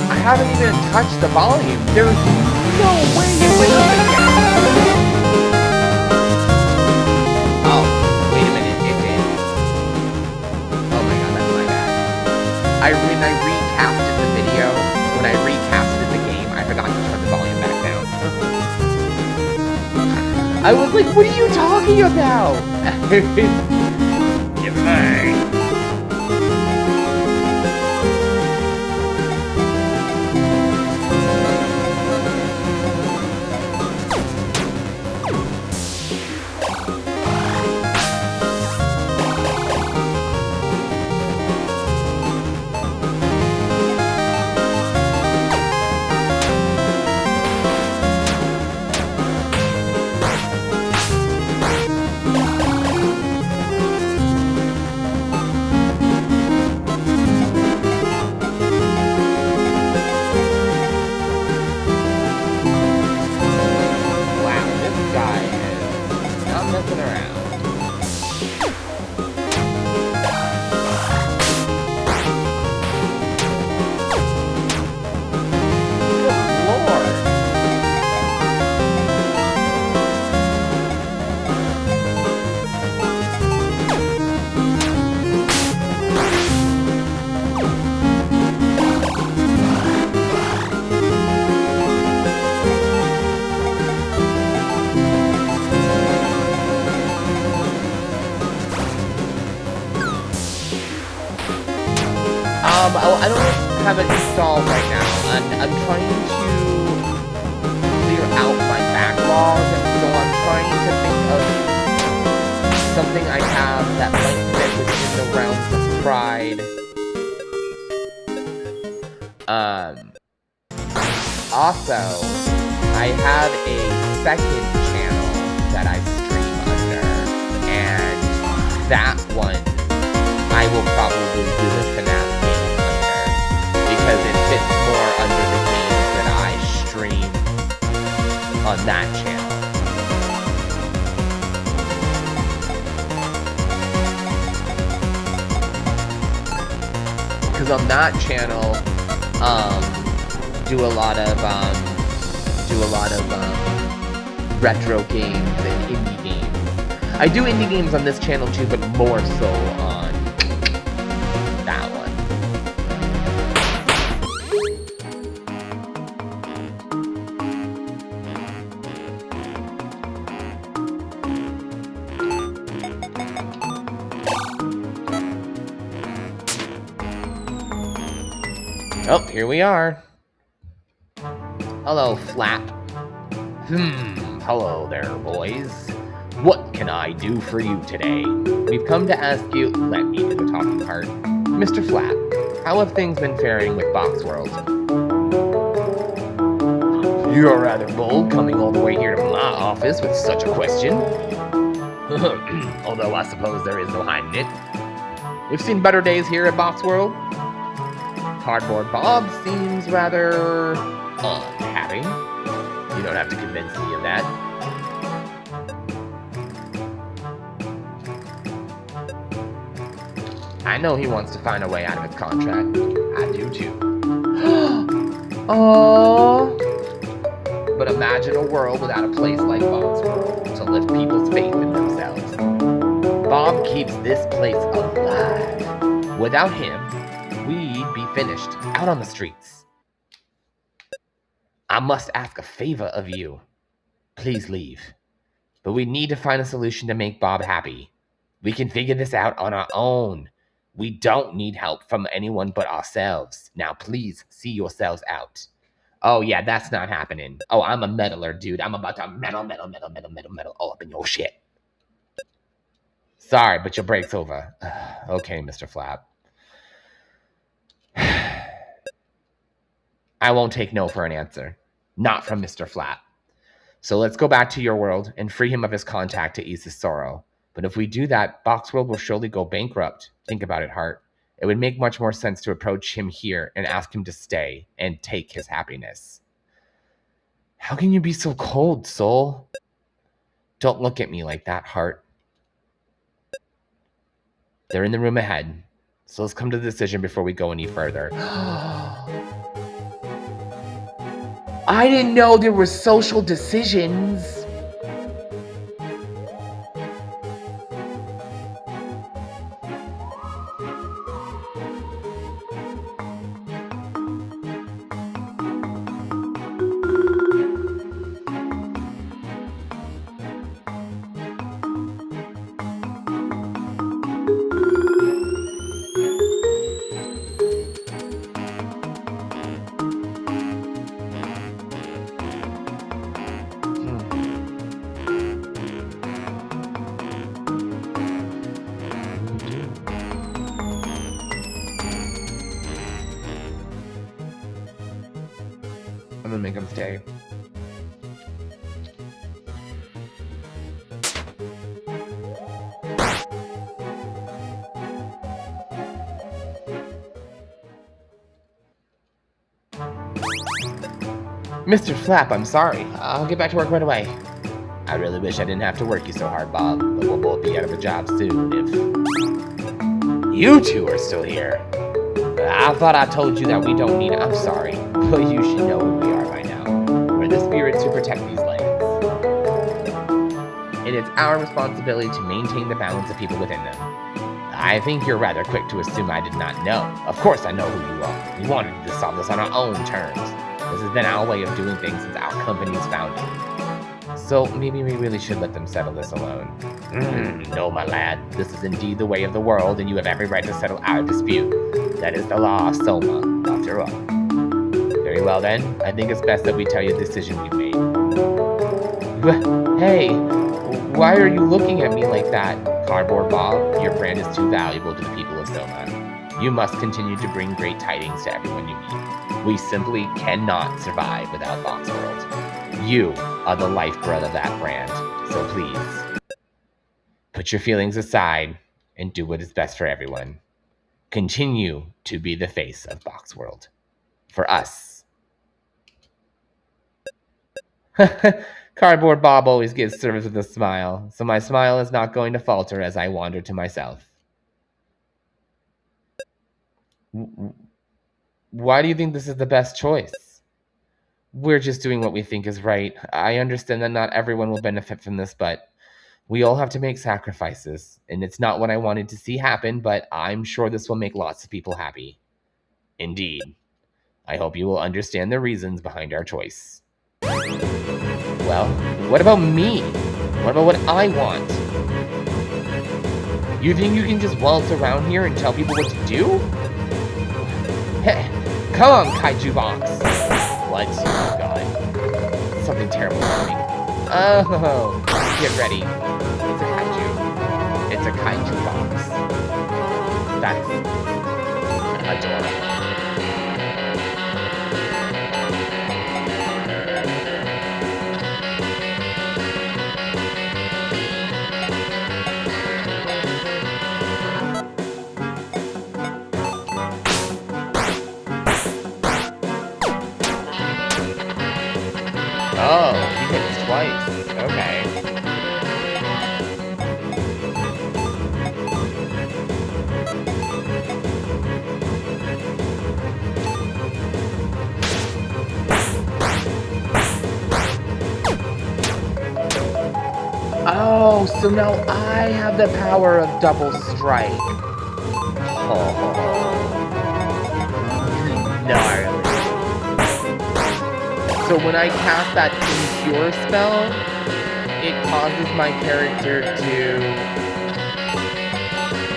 I haven't even touched the volume. There's no way it went up again. Oh, wait a minute, it did. Oh my god, that's my bad. When I recasted the video, when I recasted the game, I forgot to turn the volume back down. I was like, what are you talking about? Give me. Oh, I don't have it installed right now. I'm trying to clear out my backlog, so I'm trying to think of something I have that might fit within the realms of pride. Also, I have a second channel that I stream under, and that one I will probably do the FNAF games under, because it fits more under the games that I stream on that channel. Because on that channel, do a lot of retro games and indie games. I do indie games on this channel too, but more so on that one. Oh, here we are. Hello, Flap. Hello there, boys. What can I do for you today? We've come to ask you, let me do the talking part. Mr. Flap, how have things been faring with Box World? You're rather bold coming all the way here to my office with such a question. Although I suppose there is no hiding it. We've seen better days here at Box World. Cardboard Bob seems rather unhappy. You don't have to convince me of that. I know he wants to find a way out of his contract. I do too. Aww. But imagine a world without a place like Bob's World to lift people's faith in themselves. Bob keeps this place alive. Without him, we'd be finished out on the streets. I must ask a favor of you. Please leave. But we need to find a solution to make Bob happy. We can figure this out on our own. We don't need help from anyone but ourselves. Now please see yourselves out. Oh yeah, that's not happening. Oh, I'm a meddler, dude. I'm about to meddle all up in your shit. Sorry, but your break's over. Okay, Mr. Flap. I won't take no for an answer. Not from Mr. Flap. So let's go back to your world and free him of his contact to ease his sorrow. But if we do that, Boxworld will surely go bankrupt. Think about it, Hart. It would make much more sense to approach him here and ask him to stay and take his happiness. How can you be so cold, Soul? Don't look at me like that, Hart. They're in the room ahead. So let's come to the decision before we go any further. I didn't know there were social decisions. I'm gonna make him stay. Mr. Flap, I'm sorry. I'll get back to work right away. I really wish I didn't have to work you so hard, Bob, but we'll both be out of a job soon if you two are still here. I thought I told you that we don't need... I'm sorry, but you should know who we are by now. We're the spirits who protect these lands. It is our responsibility to maintain the balance of people within them. I think you're rather quick to assume I did not know. Of course I know who you are. We wanted to solve this on our own terms. This has been our way of doing things since our company's founding. So maybe we really should let them settle this alone. No, my lad. This is indeed the way of the world, and you have every right to settle our dispute. That is the law of SOMA, after all. Very well then. I think it's best that we tell you the decision we've made. Hey, why are you looking at me like that? Cardboard Bob, your brand is too valuable to the people of SOMA. You must continue to bring great tidings to everyone you meet. We simply cannot survive without Boxworld. You are the lifeblood of that brand, so please, put your feelings aside and do what is best for everyone. Continue to be the face of Boxworld. For us. Cardboard Bob always gives service with a smile, so my smile is not going to falter as I wander to myself. Why do you think this is the best choice? We're just doing what we think is right. I understand that not everyone will benefit from this, but we all have to make sacrifices. And it's not what I wanted to see happen, but I'm sure this will make lots of people happy. Indeed. I hope you will understand the reasons behind our choice. Well, what about me? What about what I want? You think you can just waltz around here and tell people what to do? Hey, come on, Kaiju Box! What? Oh god. Something terrible happening. Oh, get ready. It's a kaiju. It's a kaiju box. That's adorable. Oh, he hits twice. Okay. Oh, so now I have the power of double strike. Oh, gnarly. So when I cast that Impure spell, it causes my character to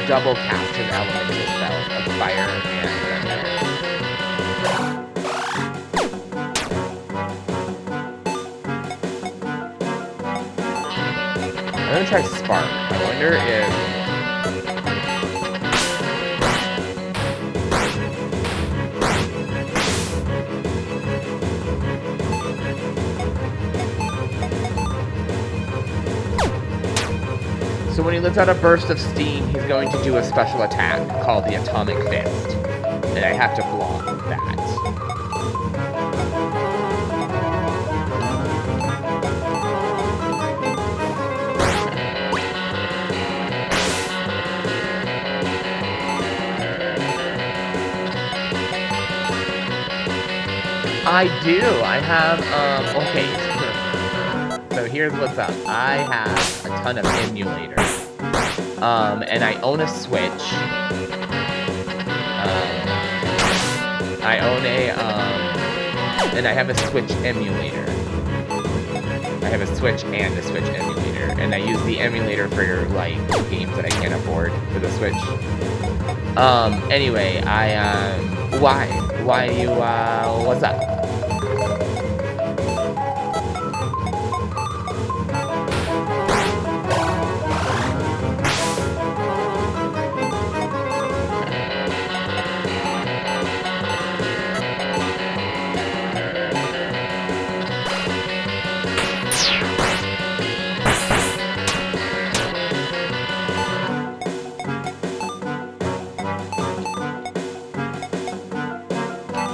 double cast his elemental spells of fire and thunder. I'm gonna try Spark. I wonder if... So when he lets out a burst of steam, he's going to do a special attack called the Atomic Fist. And I have to block that. I do. I have, okay. So here's what's up. I have a ton of emulators. And I own a Switch. I own and I have a Switch emulator. I have a Switch and a Switch emulator. And I use the emulator for, like, games that I can't afford for the Switch. Anyway, why you, what's up?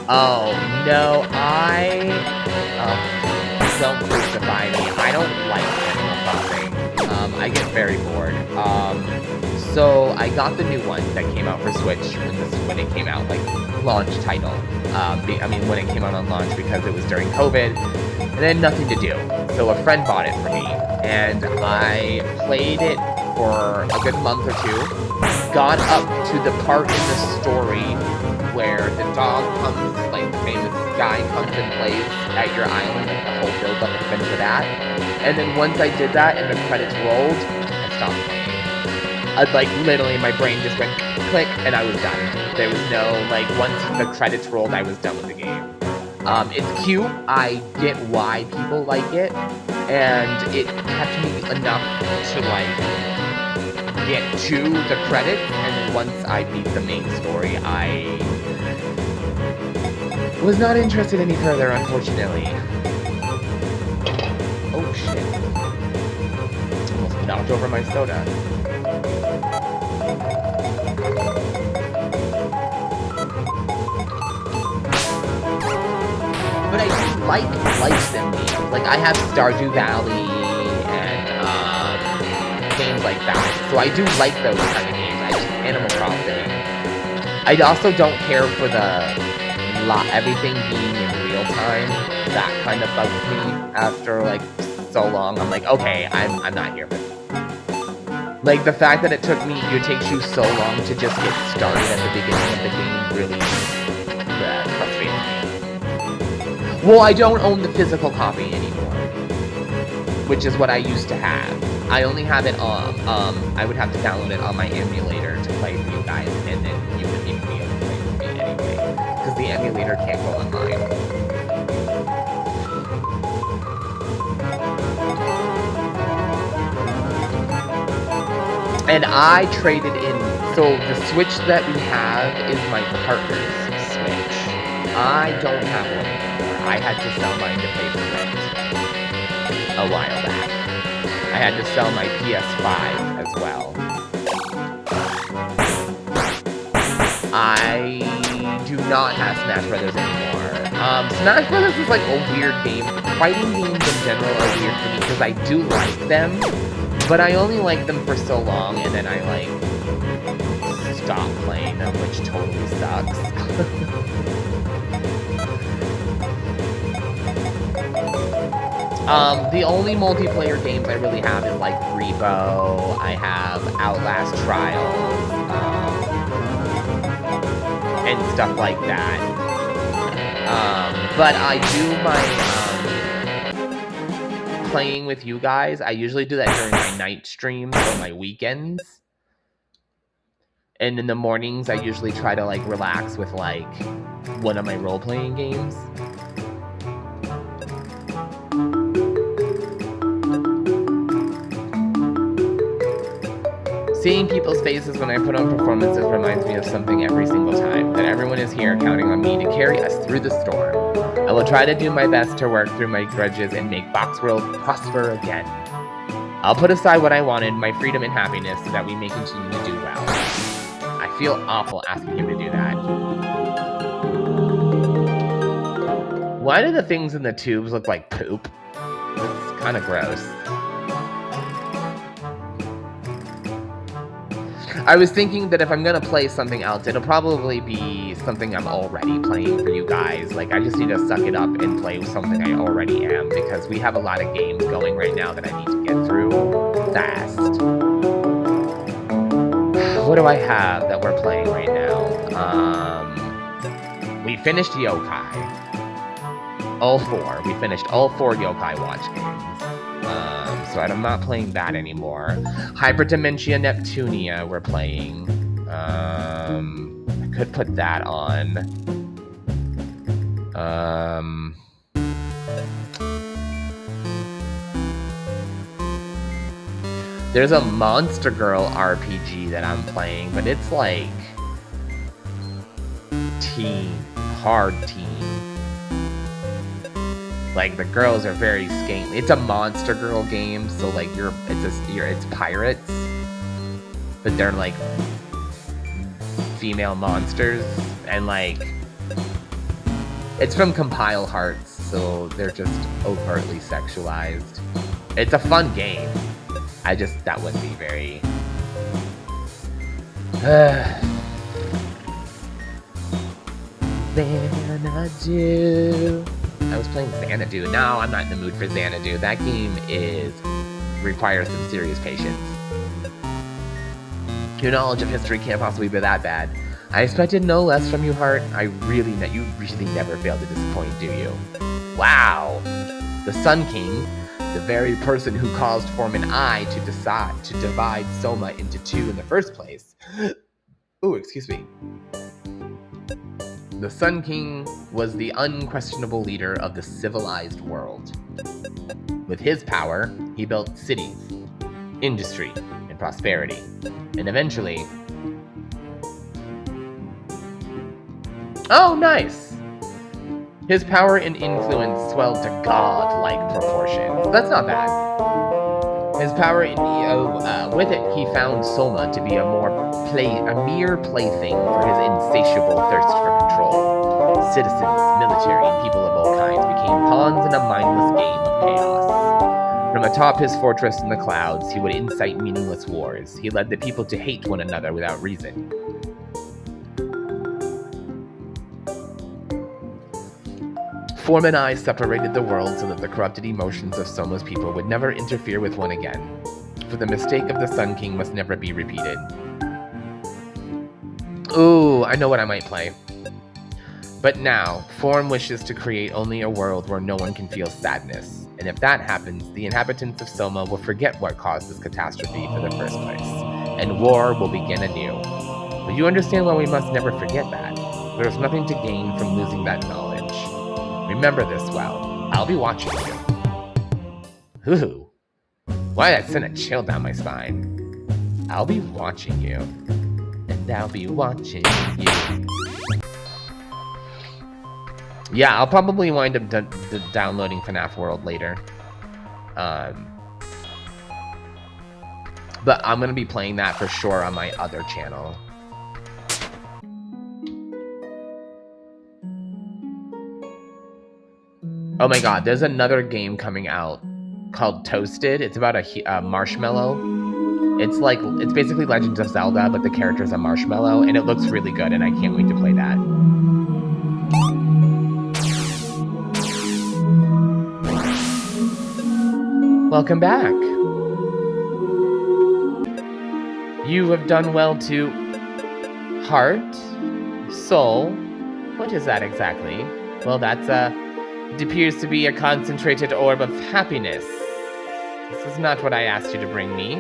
Oh, no, don't crucify me. I don't like Animal Crossing. I get very bored. So I got the new one that came out for Switch when it came out, like, launch title. I mean, when it came out on launch because it was during COVID, and I had nothing to do. So a friend bought it for me, and I played it for a good month or two, got up to the part in the story where the dog comes, like the famous guy comes and plays at your island, like the whole build-up has been for that. And then once I did that and the credits rolled, I stopped playing. Like, literally, my brain just went click, and I was done. There was no, like, once the credits rolled, I was done with the game. It's cute. I get why people like it. And it kept me enough to, like, get to the credits. And then once I beat the main story, I was not interested any further, unfortunately. Oh, shit. Almost knocked over my soda. But I do like sim games. Like, I have Stardew Valley and games like that. So I do like those kind of games. I just Animal Crossing. I also don't care for everything being in real time. That kind of bugs me after like so long. I'm like, okay, I'm not here for it. Like the fact that it takes you so long to just get started at the beginning of the game really frustrates me. Well, I don't own the physical copy anymore, which is what I used to have. I only have it on, I would have to download it on my emulator to play for you guys, and then you wouldn't even be able to play with me anyway, because the emulator can't go online. And I traded in, so the Switch that we have is my partner's Switch. I don't have one anymore. I had to sell mine to pay for rent a while back. I had to sell my PS5 as well. I do not have Smash Brothers anymore. Smash Brothers is like a weird game. Fighting games in general are weird for me because I do like them, but I only like them for so long and then I like stop playing them, which totally sucks. The only multiplayer games I really have is like Repo, I have Outlast Trials, and stuff like that. But I do my playing with you guys. I usually do that during my night streams or my weekends. And in the mornings, I usually try to like relax with like one of my role-playing games. Seeing people's faces when I put on performances reminds me of something every single time, that everyone is here counting on me to carry us through the storm. I will try to do my best to work through my grudges and make Boxworld prosper again. I'll put aside what I wanted, my freedom and happiness, so that we may continue to do well. I feel awful asking him to do that. Why do the things in the tubes look like poop? It's kind of gross. I was thinking that if I'm gonna play something else, it'll probably be something I'm already playing for you guys. Like, I just need to suck it up and play something I already am, because we have a lot of games going right now that I need to get through fast. What do I have that we're playing right now? We finished Yokai. All four. We finished all 4 Yokai Watch games. So I'm not playing that anymore. Hyperdimensia Neptunia we're playing. I could put that on. There's a Monster Girl RPG that I'm playing, but it's like hard teen. Like, the girls are very skanky. It's a Monster Girl game, so like it's pirates, but they're like female monsters, and like it's from Compile Hearts, so they're just overtly sexualized. It's a fun game. That wouldn't be very Xanadu. I was playing Xanadu. No, I'm not in the mood for Xanadu. That game requires some serious patience. Your knowledge of history can't possibly be that bad. I expected no less from you, Heart. You really never fail to disappoint, do you? Wow! The Sun King. the very person who caused Foreman I to decide to divide Soma into two in the first place. Ooh, excuse me. The Sun King was the unquestionable leader of the civilized world. With his power, he built cities, industry, and prosperity, and eventually... Oh, nice! His power and influence swelled to god-like proportions. That's not bad. His power with it, he found Soma to be a mere plaything for his insatiable thirst for control. Citizens, military, and people of all kinds became pawns in a mindless game of chaos. From atop his fortress in the clouds, he would incite meaningless wars. He led the people to hate one another without reason. Foreman I separated the world so that the corrupted emotions of Soma's people would never interfere with one again. For the mistake of the Sun King must never be repeated. Ooh, I know what I might play. But now, Form wishes to create only a world where no one can feel sadness. And if that happens, the inhabitants of Soma will forget what caused this catastrophe for the first place. And war will begin anew. But you understand why we must never forget that. There's nothing to gain from losing that knowledge. Remember this well. I'll be watching you. Ooh. Why that sent a chill down my spine? I'll be watching you. And I'll be watching you. Yeah, I'll probably wind up downloading FNAF World later. But I'm going to be playing that for sure on my other channel. Oh my god, there's another game coming out called Toasted. It's about a marshmallow. It's basically Legends of Zelda, but the character's a marshmallow, and it looks really good, and I can't wait to play that. Welcome back. You have done well to heart, soul. What is that exactly? Well, it appears to be a concentrated orb of happiness. This is not what I asked you to bring me.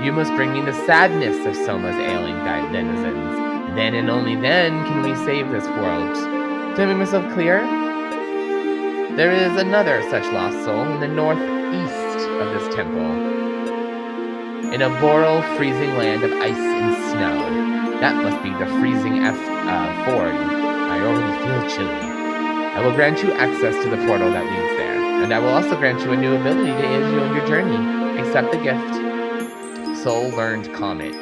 You must bring me the sadness of Soma's ailing denizens. Then and only then can we save this world. Did I make myself clear? There is another such lost soul in the northeast of this temple. In a boreal, freezing land of ice and snow. That must be the freezing ford. I already feel chilly. I will grant you access to the portal that leads there, and I will also grant you a new ability to aid you on your journey. Accept the gift. Soul Learned Comet.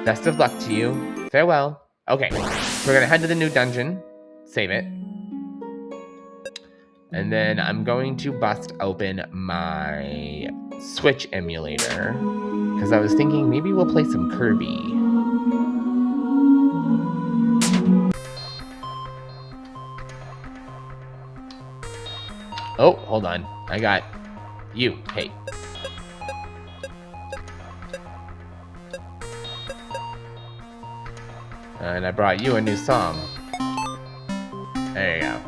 Best of luck to you. Farewell. Okay, we're gonna head to the new dungeon. Save it. And then I'm going to bust open my Switch emulator, because I was thinking maybe we'll play some Kirby. Oh, hold on. I got you. Hey. And I brought you a new song. There you go.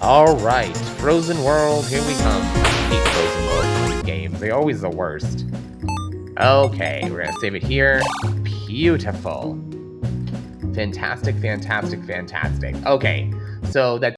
Alright, Frozen World, here we come. I hate Frozen World games. They're always the worst. Okay, we're gonna save it here. Beautiful. Fantastic, fantastic, fantastic. Okay, so that's